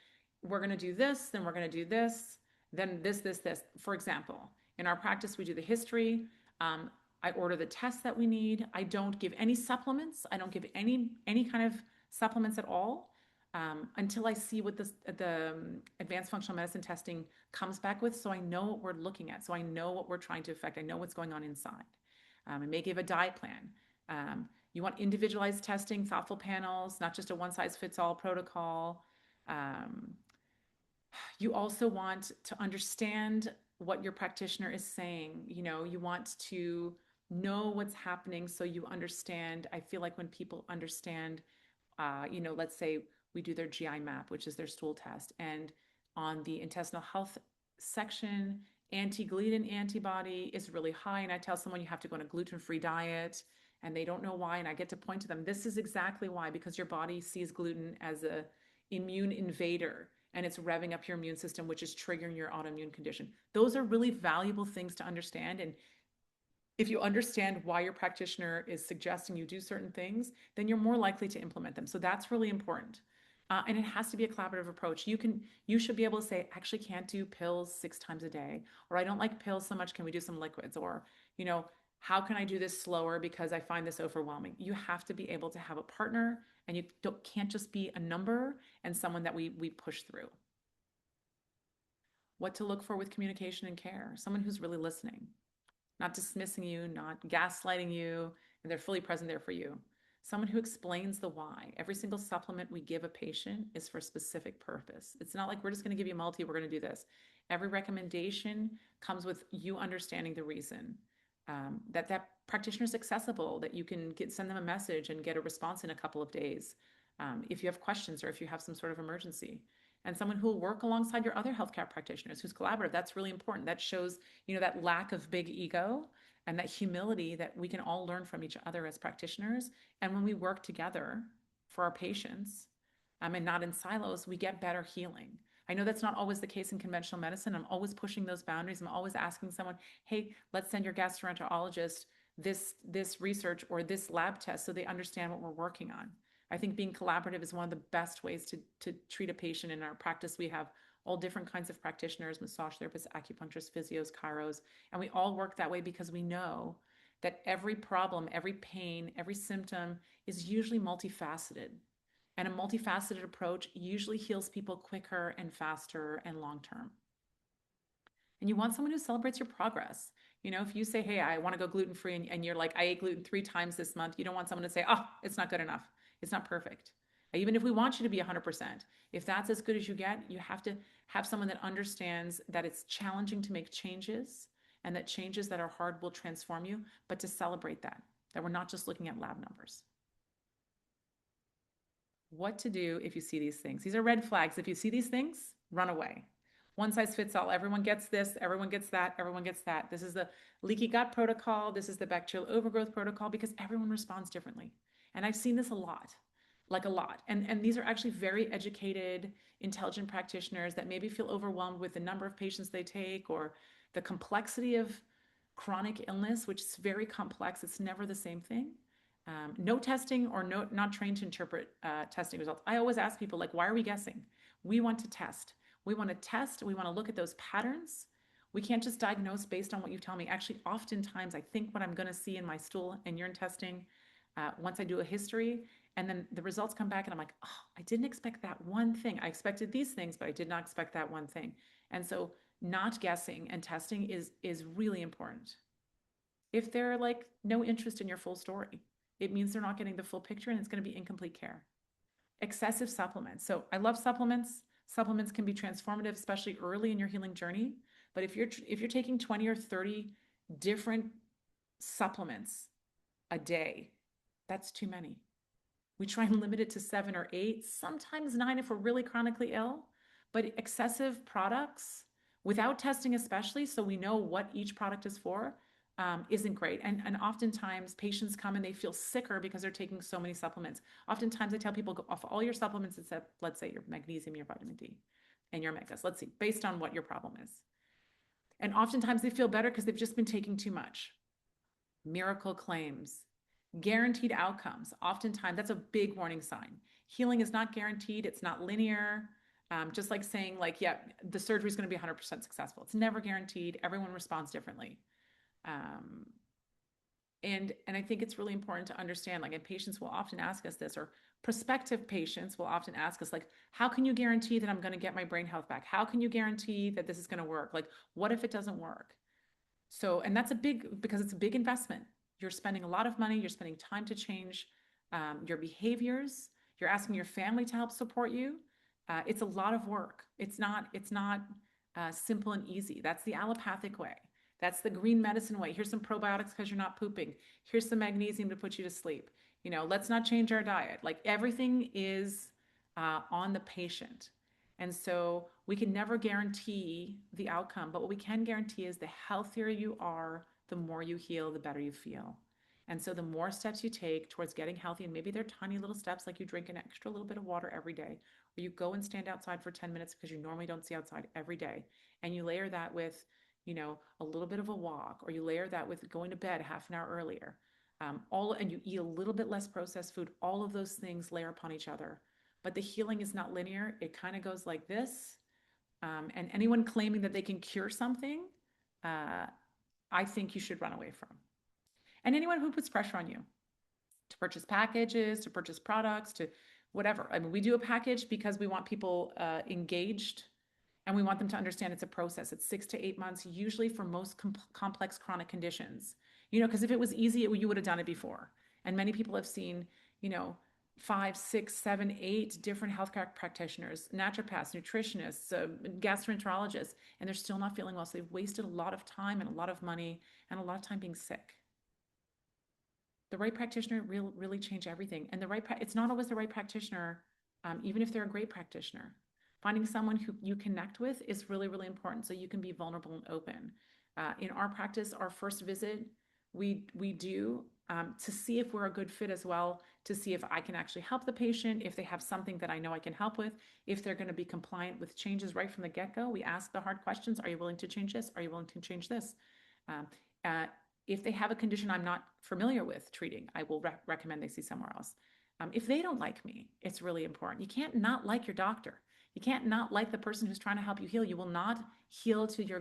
we're going to do this, then we're going to do this, then this. For example, in our practice, we do the history. I order the tests that we need. I don't give any supplements. I don't give any kind of supplements at all until I see what the advanced functional medicine testing comes back with, so I know what we're looking at, so I know what we're trying to affect. I know what's going on inside. I may give a diet plan. You want individualized testing, thoughtful panels, not just a one-size-fits-all protocol. You also want to understand what your practitioner is saying. You want to know what's happening so you understand. I feel like when people understand, let's say we do their GI map, which is their stool test, and on the intestinal health section, anti-gluten antibody is really high, and I tell someone you have to go on a gluten-free diet, and they don't know why, and I get to point to them, this is exactly why, because your body sees gluten as a immune invader, and it's revving up your immune system, which is triggering your autoimmune condition. Those are really valuable things to understand, and if you understand why your practitioner is suggesting you do certain things, then you're more likely to implement them. So that's really important. And it has to be a collaborative approach. You should be able to say, I actually can't do pills 6 times a day, or I don't like pills so much. Can we do some liquids? Or, how can I do this slower because I find this overwhelming? You have to be able to have a partner, and you can't just be a number and someone that we push through. What to look for with communication and care? Someone who's really listening, not dismissing you, not gaslighting you, and they're fully present there for you. Someone who explains the why. Every single supplement we give a patient is for a specific purpose. It's not like we're just going to give you multi, we're going to do this. Every recommendation comes with you understanding the reason. That practitioner is accessible, that you can send them a message and get a response in a couple of days, if you have questions or if you have some sort of emergency. And someone who will work alongside your other healthcare practitioners, who's collaborative. That's really important. That shows, that lack of big ego and that humility that we can all learn from each other as practitioners. And when we work together for our patients, and not in silos, we get better healing. I know that's not always the case in conventional medicine. I'm always pushing those boundaries. I'm always asking someone, hey, let's send your gastroenterologist this research or this lab test so they understand what we're working on. I think being collaborative is one of the best ways to treat a patient. In our practice, we have all different kinds of practitioners, massage therapists, acupuncturists, physios, chiros, and we all work that way because we know that every problem, every pain, every symptom is usually multifaceted. And a multifaceted approach usually heals people quicker and faster and long term. And you want someone who celebrates your progress. If you say, hey, I want to go gluten free, and you're like, I ate gluten 3 times this month, you don't want someone to say, oh, it's not good enough. It's not perfect. Even if we want you to be 100%, if that's as good as you get, you have to have someone that understands that it's challenging to make changes and that changes that are hard will transform you, but to celebrate that we're not just looking at lab numbers. What to do if you see these things. These are red flags. If you see these things, run away. One size fits all. Everyone gets this, everyone gets that, everyone gets that. This is the leaky gut protocol. This is the bacterial overgrowth protocol, because everyone responds differently. And I've seen this a lot, like a lot. And these are actually very educated, intelligent practitioners that maybe feel overwhelmed with the number of patients they take or the complexity of chronic illness, which is very complex. It's never the same thing. No testing or not trained to interpret testing results. I always ask people, like, why are we guessing? We want to test. We want to test. We want to look at those patterns. We can't just diagnose based on what you tell me. Actually, oftentimes I think what I'm going to see in my stool and urine testing, once I do a history, and then the results come back and I'm like, oh, I didn't expect that one thing. I expected these things, but I did not expect that one thing. And so not guessing and testing is really important. If they're like no interest in your full story, it means they're not getting the full picture and it's going to be incomplete care. Excessive supplements. So I love supplements. Supplements can be transformative, especially early in your healing journey. But if you're taking 20 or 30 different supplements a day, that's too many. We try and limit it to 7 or 8, sometimes 9 if we're really chronically ill. But excessive products, without testing especially, so we know what each product is for, isn't great. And oftentimes patients come and they feel sicker because they're taking so many supplements. Oftentimes I tell people, go off all your supplements except, let's say, your magnesium, your vitamin D, and your omegas. Let's see, based on what your problem is. And oftentimes they feel better because they've just been taking too much. Miracle claims, guaranteed outcomes. Oftentimes that's a big warning sign. Healing is not guaranteed. It's not linear. Just like saying, like, yeah, the surgery is going to be 100% successful. It's never guaranteed. Everyone responds differently. And I think it's really important to understand, like, and patients will often ask us this, or prospective patients will often ask us, like, how can you guarantee that I'm going to get my brain health back? How can you guarantee that this is going to work? Like, what if it doesn't work? So, and that's because it's a big investment. You're spending a lot of money. You're spending time to change your behaviors. You're asking your family to help support you. It's a lot of work. It's not simple and easy. That's the allopathic way. That's the green medicine way. Here's some probiotics because you're not pooping. Here's some magnesium to put you to sleep. Let's not change our diet. Like, everything is on the patient. And so we can never guarantee the outcome, but what we can guarantee is the healthier you are, the more you heal, the better you feel. And so the more steps you take towards getting healthy, and maybe they're tiny little steps, like you drink an extra little bit of water every day, or you go and stand outside for 10 minutes because you normally don't see outside every day. And you layer that with, a little bit of a walk, or you layer that with going to bed half an hour earlier. And you eat a little bit less processed food. All of those things layer upon each other. But the healing is not linear. It kind of goes like this. And anyone claiming that they can cure something, I think you should run away from. And anyone who puts pressure on you to purchase packages, to purchase products, to whatever. I mean, we do a package because we want people engaged, and we want them to understand it's a process. It's 6 to 8 months, usually for most complex chronic conditions. Because if it was easy, you would have done it before. And many people have seen, 5, 6, 7, 8 different healthcare practitioners, naturopaths, nutritionists, gastroenterologists, and they're still not feeling well. So they've wasted a lot of time and a lot of money and a lot of time being sick. The right practitioner really change everything. And it's not always the right practitioner, even if they're a great practitioner. Finding someone who you connect with is really important so you can be vulnerable and open. In our practice, our first visit, we do to see if we're a good fit as well, to see if I can actually help the patient, if they have something that I know I can help with, if they're going to be compliant with changes right from the get-go. We ask the hard questions. Are you willing to change this? Are you willing to change this? Um, uh, if they have a condition I'm not familiar with treating, I will recommend they see somewhere else. If they don't like me, it's really important. You can't not like your doctor. You can't not like the person who's trying to help you heal. You will not heal to your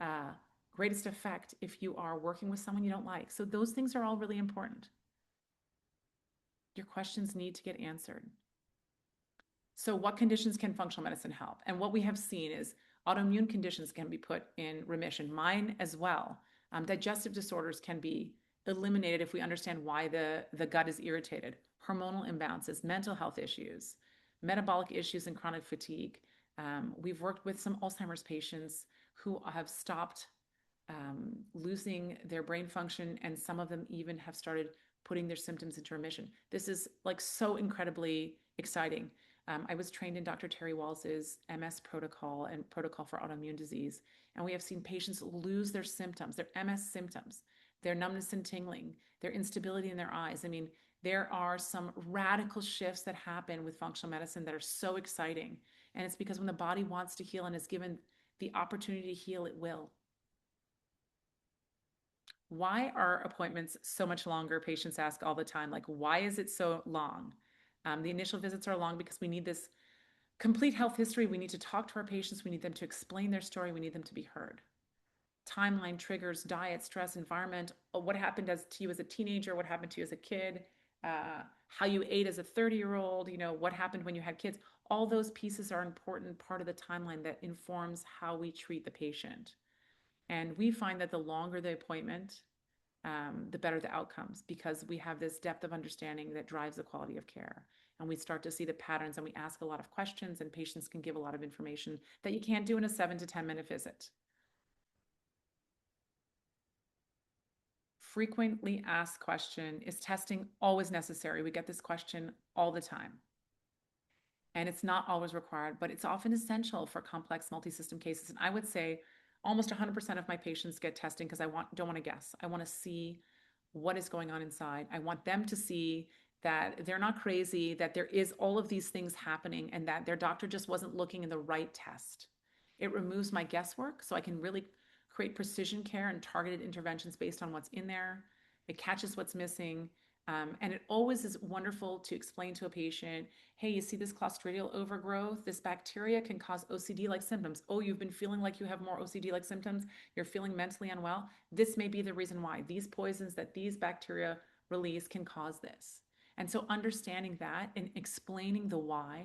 uh, greatest effect if you are working with someone you don't like. So those things are all really important. Your questions need to get answered. So what conditions can functional medicine help? And what we have seen is autoimmune conditions can be put in remission, mine as well. Digestive disorders can be eliminated if we understand why the gut is irritated, hormonal imbalances, mental health issues, metabolic issues, and chronic fatigue. We've worked with some Alzheimer's patients who have stopped losing their brain function, and some of them even have started putting their symptoms into remission. This is like so incredibly exciting. I was trained in Dr. Terry Walls's MS protocol and protocol for autoimmune disease, and we have seen patients lose their symptoms, their MS symptoms, their numbness and tingling, their instability in their eyes. I mean, there are some radical shifts that happen with functional medicine that are so exciting. And it's because when the body wants to heal and is given the opportunity to heal, it will. Why are appointments so much longer? Patients ask all the time, like, why is it so long? The initial visits are long because we need this complete health history. We need to talk to our patients. We need them to explain their story. We need them to be heard. Timeline, triggers, diet, stress, environment, what happened to you as a teenager, what happened to you as a kid, how you ate as a 30-year-old, what happened when you had kids. All those pieces are an important part of the timeline that informs how we treat the patient. And we find that the longer the appointment, the better the outcomes, because we have this depth of understanding that drives the quality of care. And we start to see the patterns, and we ask a lot of questions, and patients can give a lot of information that you can't do in a 7 to 10-minute visit. Frequently asked question: is testing always necessary? We get this question all the time. And it's not always required, but it's often essential for complex multi-system cases. And I would say almost 100% of my patients get testing because don't want to guess. I want to see what is going on inside. I want them to see that they're not crazy, that there is all of these things happening, and that their doctor just wasn't looking in the right test. It removes my guesswork so I can really create precision care and targeted interventions based on what's in there. It catches what's missing. And it always is wonderful to explain to a patient, hey, you see this clostridial overgrowth? This bacteria can cause OCD-like symptoms. Oh, you've been feeling like you have more OCD-like symptoms. You're feeling mentally unwell. This may be the reason why. These poisons that these bacteria release can cause this. And so understanding that and explaining the why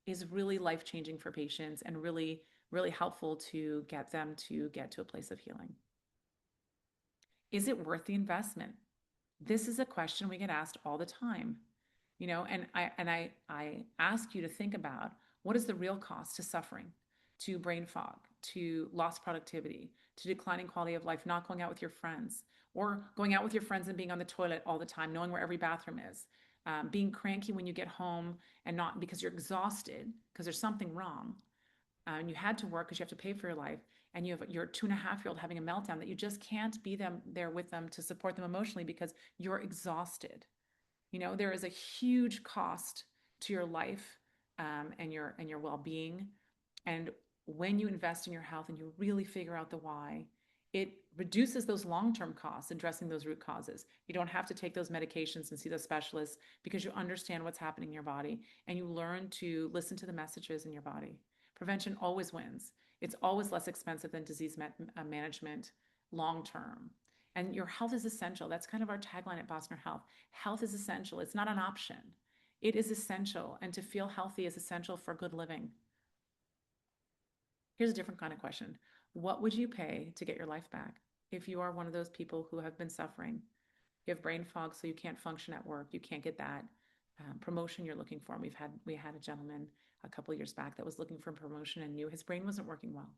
is really life-changing for patients and really helpful to get them to get to a place of healing. Is it worth the investment? This is a question we get asked all the time, and I ask you to think about, what is the real cost to suffering, to brain fog, to lost productivity, to declining quality of life, not going out with your friends, or going out with your friends and being on the toilet all the time, knowing where every bathroom is, being cranky when you get home and not because you're exhausted because there's something wrong, and you had to work because you have to pay for your life, and you have your 2.5-year-old having a meltdown that you just can't be there with them to support them emotionally because you're exhausted. There is a huge cost to your life, and your well-being. And when you invest in your health and you really figure out the why, it reduces those long-term costs, addressing those root causes. You don't have to take those medications and see those specialists because you understand what's happening in your body, and you learn to listen to the messages in your body. Prevention always wins. It's always less expensive than disease management long term. And your health is essential. That's kind of our tagline at Bosnar Health. Health is essential. It's not an option. It is essential. And to feel healthy is essential for good living. Here's a different kind of question. What would you pay to get your life back if you are one of those people who have been suffering? You have brain fog, so you can't function at work. You can't get that. promotion you're looking for. And we had a gentleman a couple of years back that was looking for promotion and knew his brain wasn't working well.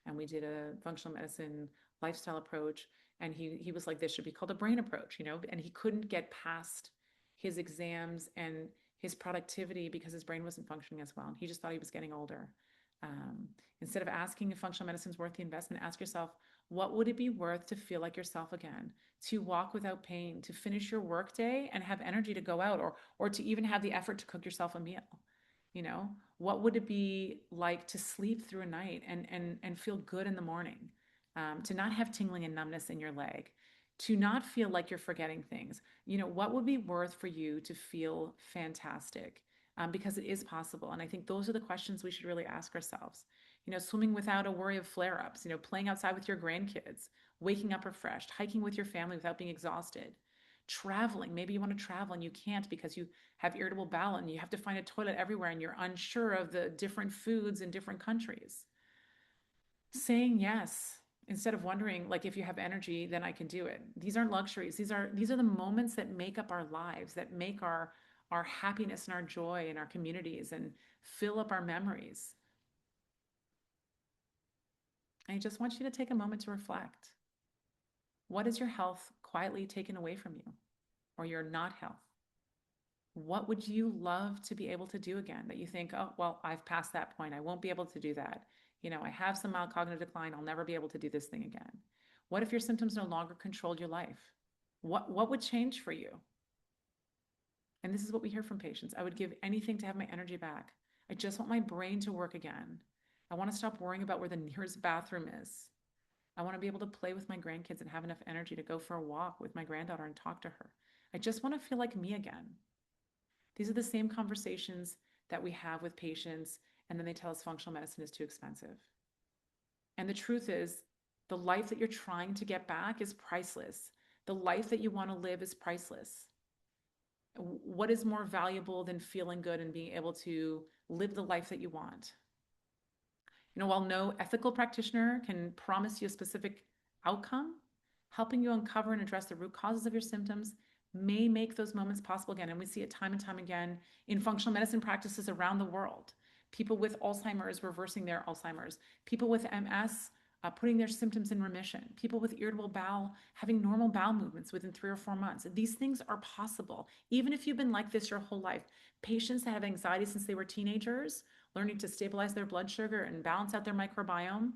And we did a functional medicine lifestyle approach. And he was like, this should be called a brain approach, you know, and he couldn't get past his exams and his productivity because his brain wasn't functioning as well. And he just thought he was getting older. Um, Instead of asking if functional medicine is worth the investment, ask yourself, what would it be worth to feel like yourself again, to walk without pain, to finish your workday and have energy to go out, or to even have the effort to cook yourself a meal? You know, what would it be like to sleep through a night and feel good in the morning, to not have tingling and numbness in your leg, to not feel like you're forgetting things? You know, what would be worth for you to feel fantastic? Because it is possible. And I think those are the questions we should really ask ourselves. You know, swimming without a worry of flare ups, you know, playing outside with your grandkids, waking up refreshed, hiking with your family without being exhausted, traveling. Maybe you want to travel and you can't because you have irritable bowel and you have to find a toilet everywhere and you're unsure of the different foods in different countries. Saying yes instead of wondering, like, if you have energy then I can do it. These aren't luxuries. These are the moments that make up our lives, that make our happiness and our joy in our communities and fill up our memories. I just want you to take a moment to reflect. What is your health quietly taken away from you, or your not health? What would you love to be able to do again that you think, oh, well, I've passed that point. I won't be able to do that. You know, I have some mild cognitive decline. I'll never be able to do this thing again. What if your symptoms no longer controlled your life? What would change for you? And this is what we hear from patients. I would give anything to have my energy back. I just want my brain to work again. I want to stop worrying about where the nearest bathroom is. I want to be able to play with my grandkids and have enough energy to go for a walk with my granddaughter and talk to her. I just want to feel like me again. These are the same conversations that we have with patients, and then they tell us functional medicine is too expensive. And the truth is, the life that you're trying to get back is priceless. The life that you want to live is priceless. What is more valuable than feeling good and being able to live the life that you want? You know, while no ethical practitioner can promise you a specific outcome, helping you uncover and address the root causes of your symptoms may make those moments possible again. And we see it time and time again in functional medicine practices around the world. People with Alzheimer's reversing their Alzheimer's, people with MS putting their symptoms in remission, people with irritable bowel having normal bowel movements within 3 or 4 months. These things are possible, even if you've been like this your whole life. Patients that have anxiety since they were teenagers, learning to stabilize their blood sugar and balance out their microbiome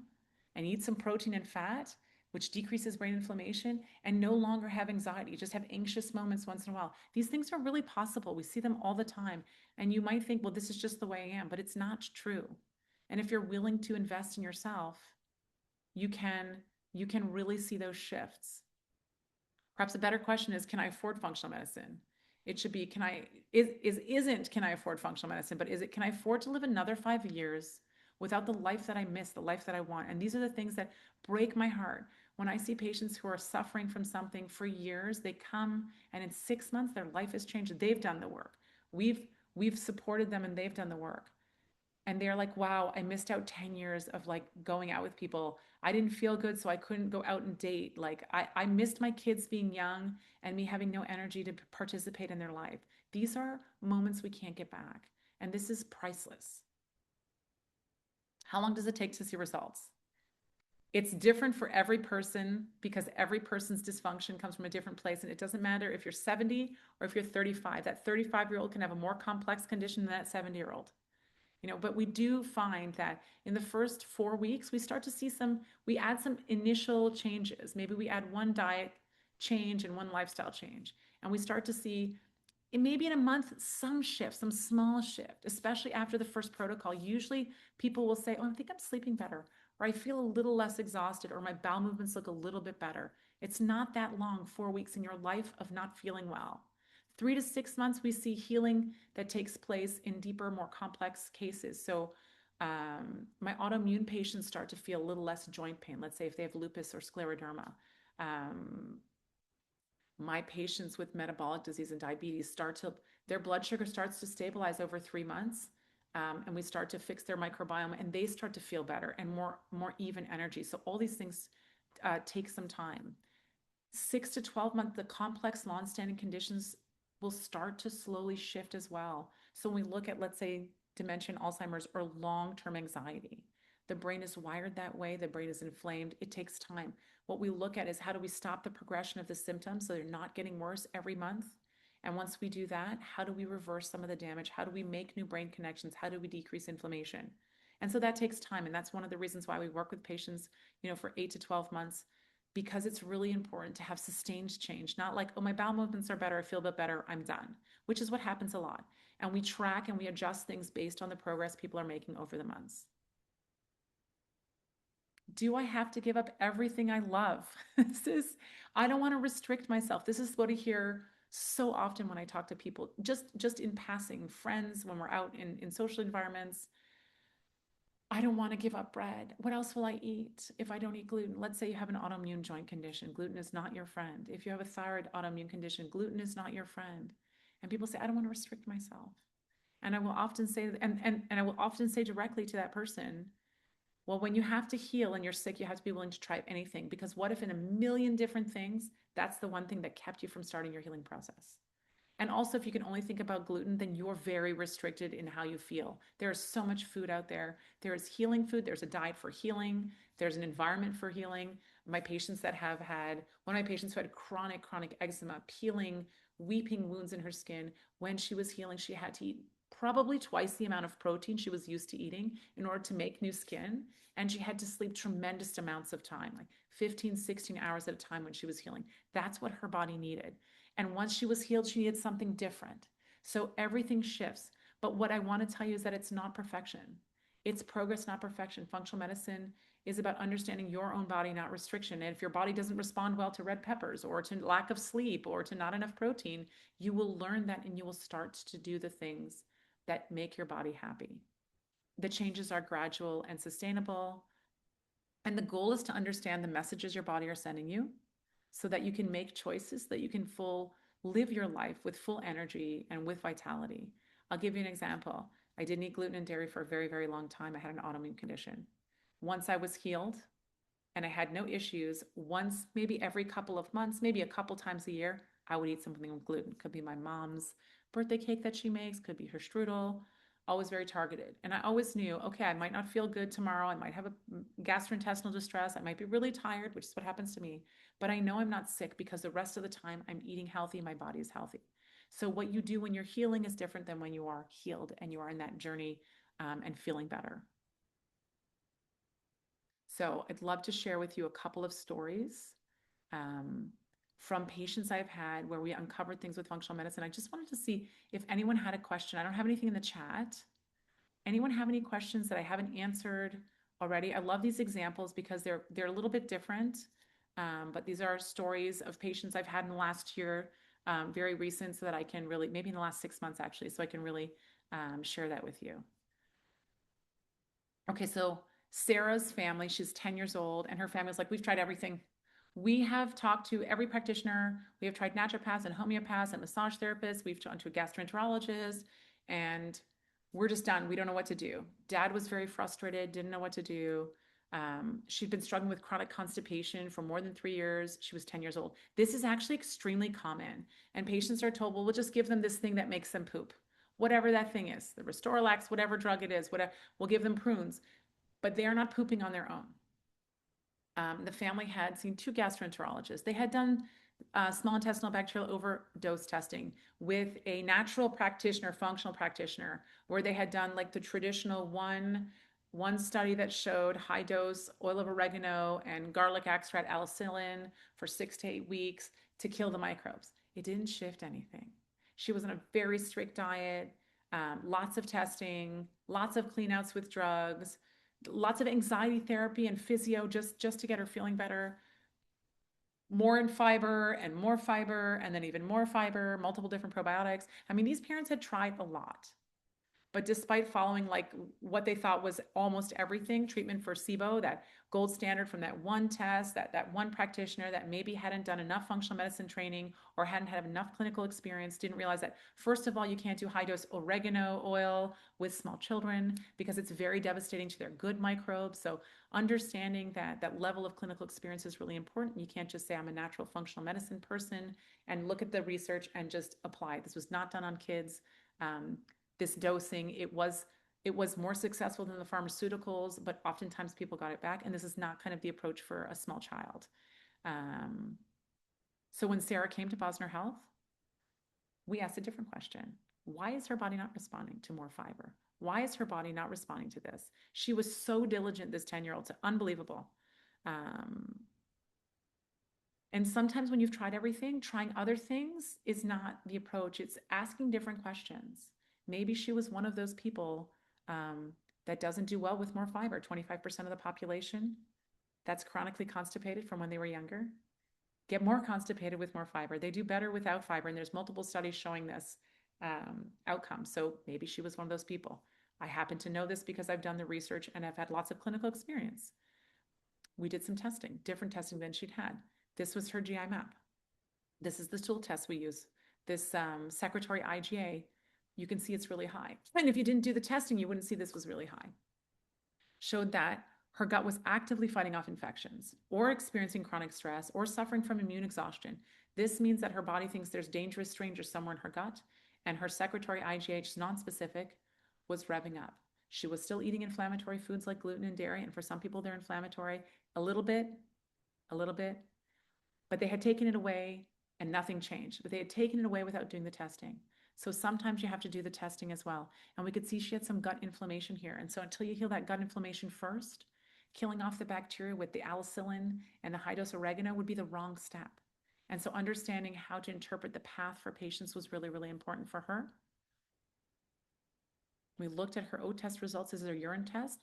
and eat some protein and fat, which decreases brain inflammation, and no longer have anxiety, just have anxious moments once in a while. These things are really possible. We see them all the time. And you might think, well, this is just the way I am, but it's not true. And if you're willing to invest in yourself, you can really see those shifts. Perhaps a better question is, can I afford functional medicine? It should be, isn't can I afford functional medicine, but is it, can I afford to live another 5 years without the life that I miss, the life that I want? And these are the things that break my heart. When I see patients who are suffering from something for years, they come and in 6 months, their life has changed. They've done the work. We've supported them and they've done the work. And they're like, wow, I missed out 10 years of like going out with people. I didn't feel good, so I couldn't go out and date. Like I missed my kids being young and me having no energy to participate in their life. These are moments we can't get back. And this is priceless. How long does it take to see results? It's different for every person because every person's dysfunction comes from a different place. And it doesn't matter if you're 70 or if you're 35. That 35-year-old can have a more complex condition than that 70-year-old. You know, but we do find that in the first 4 weeks, we add some initial changes. Maybe we add one diet change and one lifestyle change. And we start to see, maybe in a month, some shift, some small shift, especially after the first protocol. Usually people will say, oh, I think I'm sleeping better, or I feel a little less exhausted, or my bowel movements look a little bit better. It's not that long, 4 weeks in your life of not feeling well. 3 to 6 months, we see healing that takes place in deeper, more complex cases. So my autoimmune patients start to feel a little less joint pain. Let's say if they have lupus or scleroderma. My patients with metabolic disease and diabetes their blood sugar starts to stabilize over 3 months. And we start to fix their microbiome and they start to feel better and more even energy. So all these things take some time. 6 to 12 months, the complex long-standing conditions will start to slowly shift as well. So when we look at, let's say, dementia and Alzheimer's or long-term anxiety, the brain is wired that way. The brain is inflamed. It takes time. What we look at is how do we stop the progression of the symptoms so they're not getting worse every month? And once we do that, how do we reverse some of the damage? How do we make new brain connections? How do we decrease inflammation? And so that takes time. And that's one of the reasons why we work with patients, for 8 to 12 months, because it's really important to have sustained change, not like, oh, my bowel movements are better, I feel a bit better, I'm done, which is what happens a lot. And we track and we adjust things based on the progress people are making over the months. Do I have to give up everything I love? I don't want to restrict myself. This is what I hear so often when I talk to people, just in passing, friends, when we're out in social environments. I don't want to give up bread. What else will I eat if I don't eat gluten? Let's say you have an autoimmune joint condition. Gluten is not your friend. If you have a thyroid autoimmune condition, gluten is not your friend. And people say, I don't want to restrict myself. And I will often say, and I will often say directly to that person, well, when you have to heal and you're sick, you have to be willing to try anything. Because what if in a million different things, that's the one thing that kept you from starting your healing process? And also, if you can only think about gluten, then you're very restricted in how you feel. There's so much food out there. There's healing food. There's a diet for healing. There's an environment for healing. My patients that have had, one of my patients who had chronic eczema, peeling, weeping wounds in her skin, when she was healing, she had to eat probably twice the amount of protein she was used to eating in order to make new skin. And she had to sleep tremendous amounts of time, like 15, 16 hours at a time when she was healing. That's what her body needed. And once she was healed, she needed something different. So everything shifts. But what I want to tell you is that it's not perfection. It's progress, not perfection. Functional medicine is about understanding your own body, not restriction. And if your body doesn't respond well to red peppers or to lack of sleep or to not enough protein, you will learn that and you will start to do the things that make your body happy. The changes are gradual and sustainable. And the goal is to understand the messages your body are sending you so that you can make choices, that you can live your life with full energy and with vitality. I'll give you an example. I didn't eat gluten and dairy for a very, very long time. I had an autoimmune condition. Once I was healed and I had no issues, once, maybe every couple of months, maybe a couple times a year, I would eat something with gluten. Could be my mom's birthday cake that she makes, could be her strudel, always very targeted. And I always knew, okay, I might not feel good tomorrow. I might have a gastrointestinal distress. I might be really tired, which is what happens to me. But I know I'm not sick because the rest of the time I'm eating healthy, my body is healthy. So what you do when you're healing is different than when you are healed and you are in that journey and feeling better. So I'd love to share with you a couple of stories um, from patients I've had where we uncovered things with functional medicine. I just wanted to see if anyone had a question. I don't have anything in the chat. Anyone have any questions that I haven't answered already? I love these examples because they're a little bit different, but these are stories of patients I've had in the last year, very recent, so that I can really, maybe in the last 6 months actually, so I can really share that with you. Okay, so Sarah's family, she's 10 years old, and her family's like, we've tried everything. We have talked to every practitioner. We have tried naturopaths and homeopaths and massage therapists. We've gone to a gastroenterologist, and we're just done. We don't know what to do. Dad was very frustrated, didn't know what to do. She'd been struggling with chronic constipation for more than 3 years. She was 10 years old. This is actually extremely common. And patients are told, well, we'll just give them this thing that makes them poop. Whatever that thing is, the Restoralax, whatever drug it is, whatever, we'll give them prunes, but they are not pooping on their own. The family had seen 2 gastroenterologists. They had done small intestinal bacterial overdose testing with a natural practitioner, functional practitioner, where they had done like the traditional one study that showed high dose oil of oregano and garlic extract alicillin for 6 to 8 weeks to kill the microbes. It didn't shift anything. She was on a very strict diet, lots of testing, lots of cleanouts with drugs, lots of anxiety therapy and physio just to get her feeling better. More in fiber and then even more fiber, multiple different probiotics. I mean, these parents had tried a lot, But despite following like what they thought was almost everything, treatment for SIBO, that gold standard from that one test, that one practitioner that maybe hadn't done enough functional medicine training or hadn't had enough clinical experience, didn't realize that, first of all, you can't do high dose oregano oil with small children because it's very devastating to their good microbes. So understanding that that level of clinical experience is really important. You can't just say I'm a natural functional medicine person and look at the research and just apply. This was not done on kids. Um, this dosing, it was more successful than the pharmaceuticals, but oftentimes people got it back. And this is not kind of the approach for a small child. Um, so when Sarah came to Bosnar Health, we asked a different question. Why is her body not responding to more fiber? Why is her body not responding to this? She was so diligent, this 10-year-old, it's unbelievable. Um, and sometimes when you've tried everything, trying other things is not the approach. It's asking different questions. Maybe she was one of those people that doesn't do well with more fiber. 25% of the population that's chronically constipated from when they were younger get more constipated with more fiber. They do better without fiber. And there's multiple studies showing this outcome. So maybe she was one of those people. I happen to know this because I've done the research and I've had lots of clinical experience. We did some testing, different testing than she'd had. This was her GI map. This is the stool test we use. This secretory IgA, you can see it's really high. And if you didn't do the testing, you wouldn't see this was really high. Showed that her gut was actively fighting off infections or experiencing chronic stress or suffering from immune exhaustion. This means that her body thinks there's dangerous strangers somewhere in her gut, and her secretory IgH, non-specific, was revving up. She was still eating inflammatory foods like gluten and dairy, and for some people, they're inflammatory a little bit, but they had taken it away and nothing changed. But they had taken it away without doing the testing. So sometimes you have to do the testing as well. And we could see she had some gut inflammation here. And so until you heal that gut inflammation first, killing off the bacteria with the alicillin and the high dose oregano would be the wrong step. And so understanding how to interpret the path for patients was really, really important for her. We looked at her O test results as her urine test.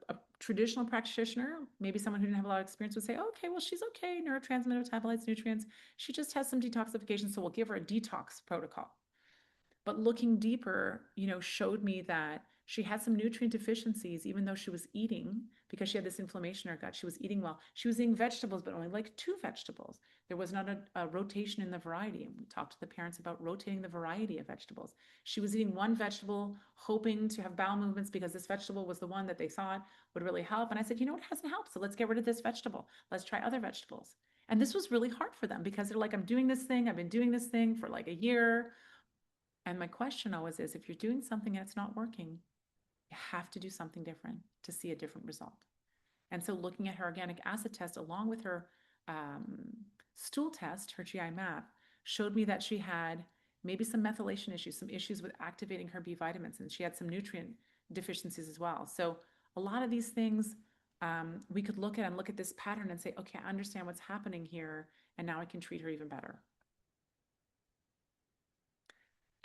A traditional practitioner, maybe someone who didn't have a lot of experience, would say, okay, well, she's okay, neurotransmitter, metabolites, nutrients. She just has some detoxification, so we'll give her a detox protocol. But looking deeper, showed me that she had some nutrient deficiencies, even though she was eating, because she had this inflammation in her gut. She was eating well. She was eating vegetables, but only like 2 vegetables. There was not a rotation in the variety. And we talked to the parents about rotating the variety of vegetables. She was eating one vegetable, hoping to have bowel movements because this vegetable was the one that they thought would really help. And I said, it hasn't helped. So let's get rid of this vegetable. Let's try other vegetables. And this was really hard for them because they're like, I'm doing this thing. I've been doing this thing for like a year. And my question always is, if you're doing something and it's not working, you have to do something different to see a different result. And so looking at her organic acid test along with her stool test, her GI map, showed me that she had maybe some methylation issues, some issues with activating her B vitamins, and she had some nutrient deficiencies as well. So a lot of these things we could look at this pattern and say, okay, I understand what's happening here, and now I can treat her even better.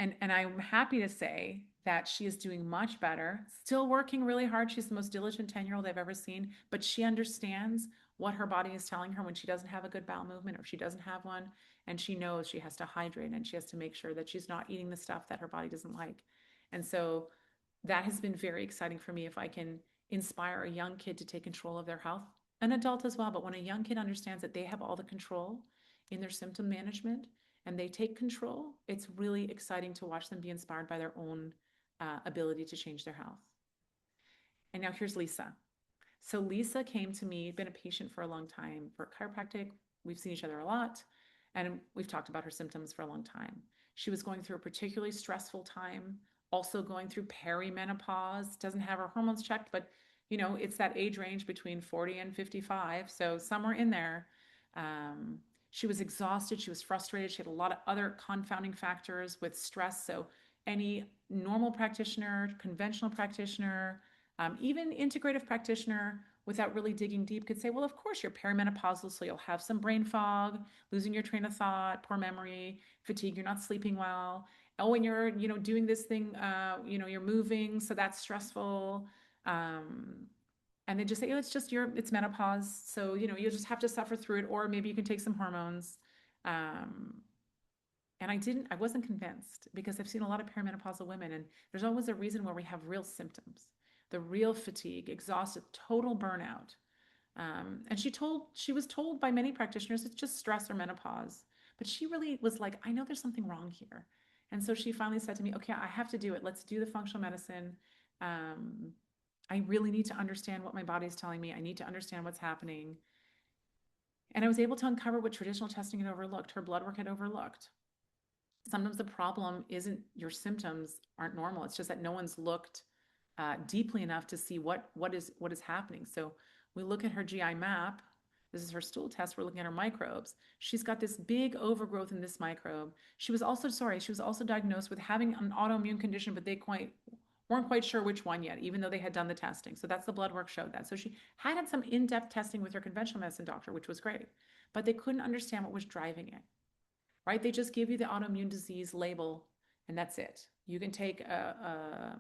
And I'm happy to say that she is doing much better, still working really hard. She's the most diligent 10-year-old I've ever seen, but she understands what her body is telling her when she doesn't have a good bowel movement or if she doesn't have one. And she knows she has to hydrate and she has to make sure that she's not eating the stuff that her body doesn't like. And so that has been very exciting for me if I can inspire a young kid to take control of their health, an adult as well. But when a young kid understands that they have all the control in their symptom management, and they take control, it's really exciting to watch them be inspired by their own ability to change their health. And now here's Lisa. So Lisa came to me, been a patient for a long time for chiropractic. We've seen each other a lot, and we've talked about her symptoms for a long time. She was going through a particularly stressful time, also going through perimenopause, doesn't have her hormones checked, but it's that age range between 40 and 55. So somewhere in there, she was exhausted. She was frustrated. She had a lot of other confounding factors with stress. So any normal practitioner, conventional practitioner, even integrative practitioner, without really digging deep, could say, well, of course, you're perimenopausal, so you'll have some brain fog, losing your train of thought, poor memory, fatigue, you're not sleeping well. Oh, and you're, doing this thing, you're moving, so that's stressful. And they just say, oh, it's menopause. So, you'll just have to suffer through it, or maybe you can take some hormones. And I wasn't convinced because I've seen a lot of perimenopausal women, and there's always a reason where we have real symptoms, the real fatigue, exhausted, total burnout. And she was told by many practitioners it's just stress or menopause. But she really was like, I know there's something wrong here. And so she finally said to me, okay, I have to do it. Let's do the functional medicine. Um, I really need to understand what my body is telling me. I need to understand what's happening. And I was able to uncover what traditional testing had overlooked, her blood work had overlooked. Sometimes the problem isn't your symptoms aren't normal. It's just that no one's looked deeply enough to see what is happening. So we look at her GI map. This is her stool test. We're looking at her microbes. She's got this big overgrowth in this microbe. She was also diagnosed with having an autoimmune condition, but they weren't quite sure which one yet, even though they had done the testing. So that's the blood work showed that. So she had some in-depth testing with her conventional medicine doctor, which was great, but they couldn't understand what was driving it, right? They just give you the autoimmune disease label and that's it. You can take a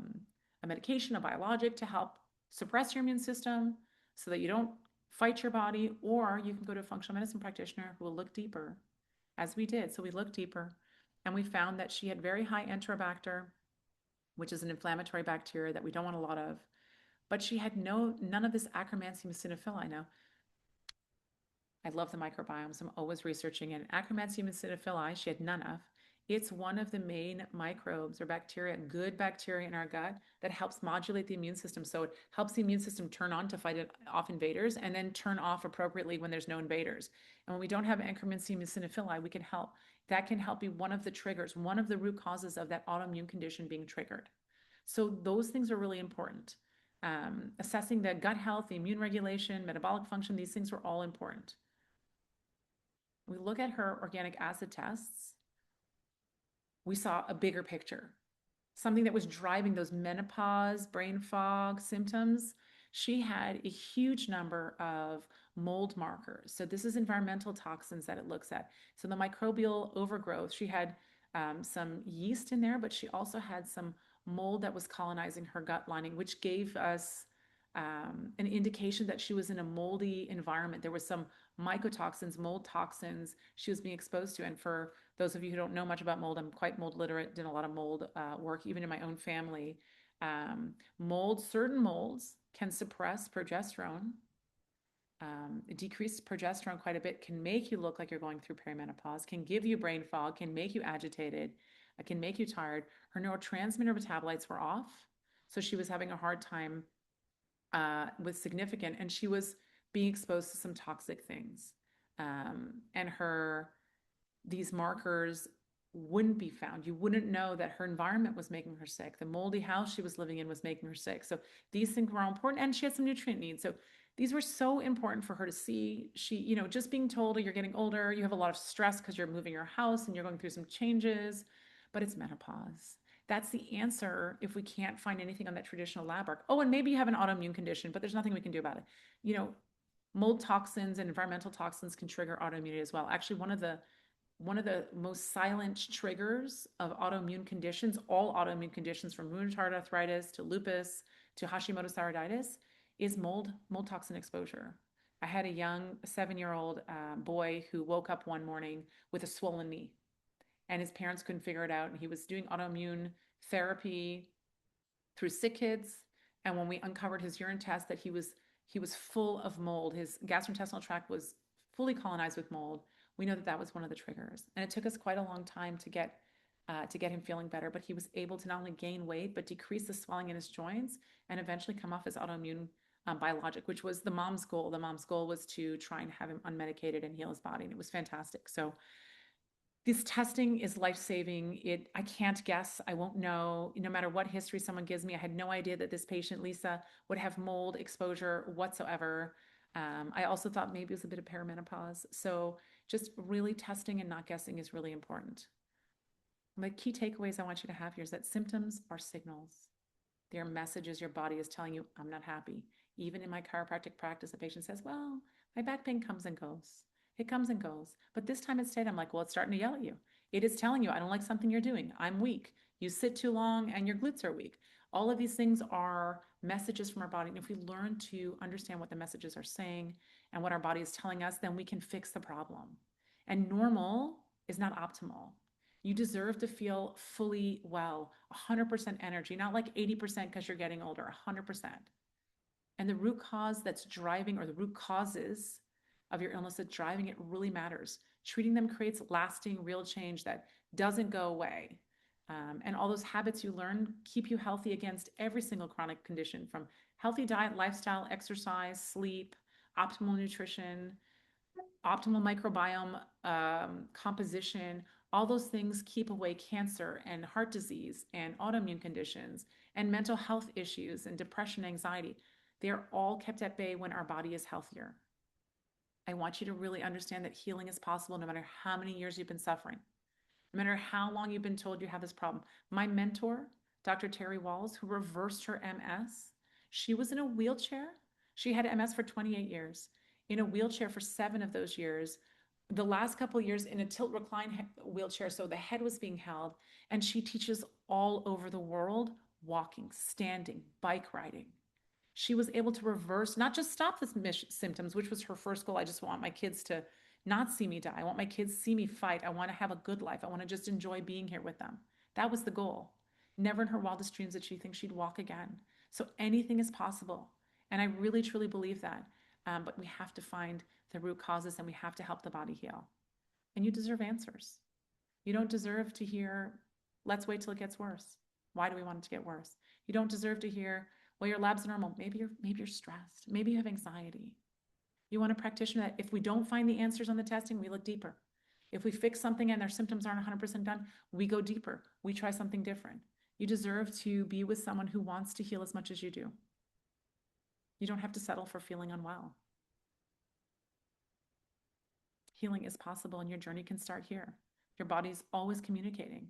medication, a biologic to help suppress your immune system so that you don't fight your body, or you can go to a functional medicine practitioner who will look deeper, as we did. So we looked deeper and we found that she had very high Enterobacter, which is an inflammatory bacteria that we don't want a lot of, but she had none of this Akkermansia muciniphili. Now, I love the microbiomes. I'm always researching it. Akkermansia muciniphili, she had none of. It's one of the main microbes or bacteria, good bacteria in our gut that helps modulate the immune system. So it helps the immune system turn on to fight off invaders and then turn off appropriately when there's no invaders. And when we don't have Akkermansia muciniphili, we can help. That can help be one of the triggers, one of the root causes of that autoimmune condition being triggered. So those things are really important. Assessing the gut health, the immune regulation, metabolic function, these things are all important. We look at her organic acid tests, we saw a bigger picture, something that was driving those menopause, brain fog symptoms. She had a huge number of mold markers. So this is environmental toxins that it looks at. So the microbial overgrowth, she had some yeast in there, but she also had some mold that was colonizing her gut lining, which gave us an indication that she was in a moldy environment. There was some mycotoxins, mold toxins she was being exposed to. And for those of you who don't know much about mold, I'm quite mold literate, did a lot of mold work, even in my own family. Certain molds can suppress progesterone. Decreased progesterone quite a bit can make you look like you're going through perimenopause, can give you brain fog, can make you agitated, can make you tired. Her neurotransmitter metabolites were off. So she was having a hard time with significant, and she was being exposed to some toxic things. And these markers wouldn't be found. You wouldn't know that her environment was making her sick. The moldy house she was living in was making her sick. So these things were all important, and she had some nutrient needs. So these were so important for her to see. She, just being told, oh, you're getting older, you have a lot of stress because you're moving your house and you're going through some changes, but it's menopause. That's the answer if we can't find anything on that traditional lab work. Oh, and maybe you have an autoimmune condition, but there's nothing we can do about it. Mold toxins and environmental toxins can trigger autoimmunity as well. Actually, one of the most silent triggers of autoimmune conditions, all autoimmune conditions from rheumatoid arthritis to lupus to Hashimoto's thyroiditis, is mold toxin exposure. I had a young 7-year-old boy who woke up one morning with a swollen knee, and his parents couldn't figure it out. And he was doing autoimmune therapy through sick kids. And when we uncovered his urine test, that he was full of mold. His gastrointestinal tract was fully colonized with mold. We know that that was one of the triggers. And it took us quite a long time to get him feeling better, but he was able to not only gain weight, but decrease the swelling in his joints and eventually come off his autoimmune biologic, which was the mom's goal. The mom's goal was to try and have him unmedicated and heal his body. And it was fantastic. So this testing is life-saving. I can't guess. I won't know. No matter what history someone gives me, I had no idea that this patient, Lisa, would have mold exposure whatsoever. I also thought maybe it was a bit of perimenopause. So just really testing and not guessing is really important. The key takeaways I want you to have here is that symptoms are signals. They are messages your body is telling you, I'm not happy. Even in my chiropractic practice, a patient says, well, my back pain comes and goes. It comes and goes. But this time it's I'm like, well, it's starting to yell at you. It is telling you, I don't like something you're doing. I'm weak. You sit too long and your glutes are weak. All of these things are messages from our body. And if we learn to understand what the messages are saying and what our body is telling us, then we can fix the problem. And normal is not optimal. You deserve to feel fully well, 100% energy, not like 80% because you're getting older, 100%. And the root cause that's driving, or the root causes of your illness that's driving it, really matters. Treating them creates lasting, real change that doesn't go away. And all those habits you learn keep you healthy against every single chronic condition, from healthy diet, lifestyle, exercise, sleep, optimal nutrition, optimal microbiome composition. All those things keep away cancer and heart disease and autoimmune conditions and mental health issues and depression, anxiety. They're all kept at bay when our body is healthier. I want you to really understand that healing is possible no matter how many years you've been suffering, no matter how long you've been told you have this problem. My mentor, Dr. Terry Walls, who reversed her MS, she was in a wheelchair. She had MS for 28 years, in a wheelchair for 7 of those years. The last couple of years in a tilt recline wheelchair, so the head was being held. And she teaches all over the world, walking, standing, bike riding. She was able to reverse, not just stop the symptoms, which was her first goal. I just want my kids to not see me die. I want my kids to see me fight. I want to have a good life. I want to just enjoy being here with them. That was the goal. Never in her wildest dreams did she think she'd walk again. So anything is possible. And I really, truly believe that. But we have to find the root causes and we have to help the body heal. And you deserve answers. You don't deserve to hear, let's wait till it gets worse. Why do we want it to get worse? You don't deserve to hear, well, your lab's normal. Maybe you're stressed. Maybe you have anxiety. You want a practitioner that if we don't find the answers on the testing, we look deeper. If we fix something and their symptoms aren't 100% done, we go deeper. We try something different. You deserve to be with someone who wants to heal as much as you do. You don't have to settle for feeling unwell. Healing is possible and your journey can start here. Your body's always communicating.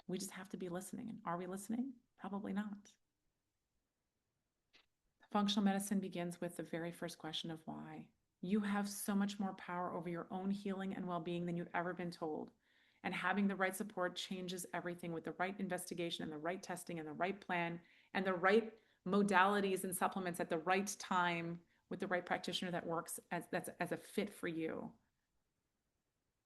We just have to be listening. And are we listening? Probably not. Functional medicine begins with the very first question of why. You have so much more power over your own healing and well-being than you've ever been told. And having the right support changes everything, with the right investigation and the right testing and the right plan and the right modalities and supplements at the right time with the right practitioner that works as a fit for you.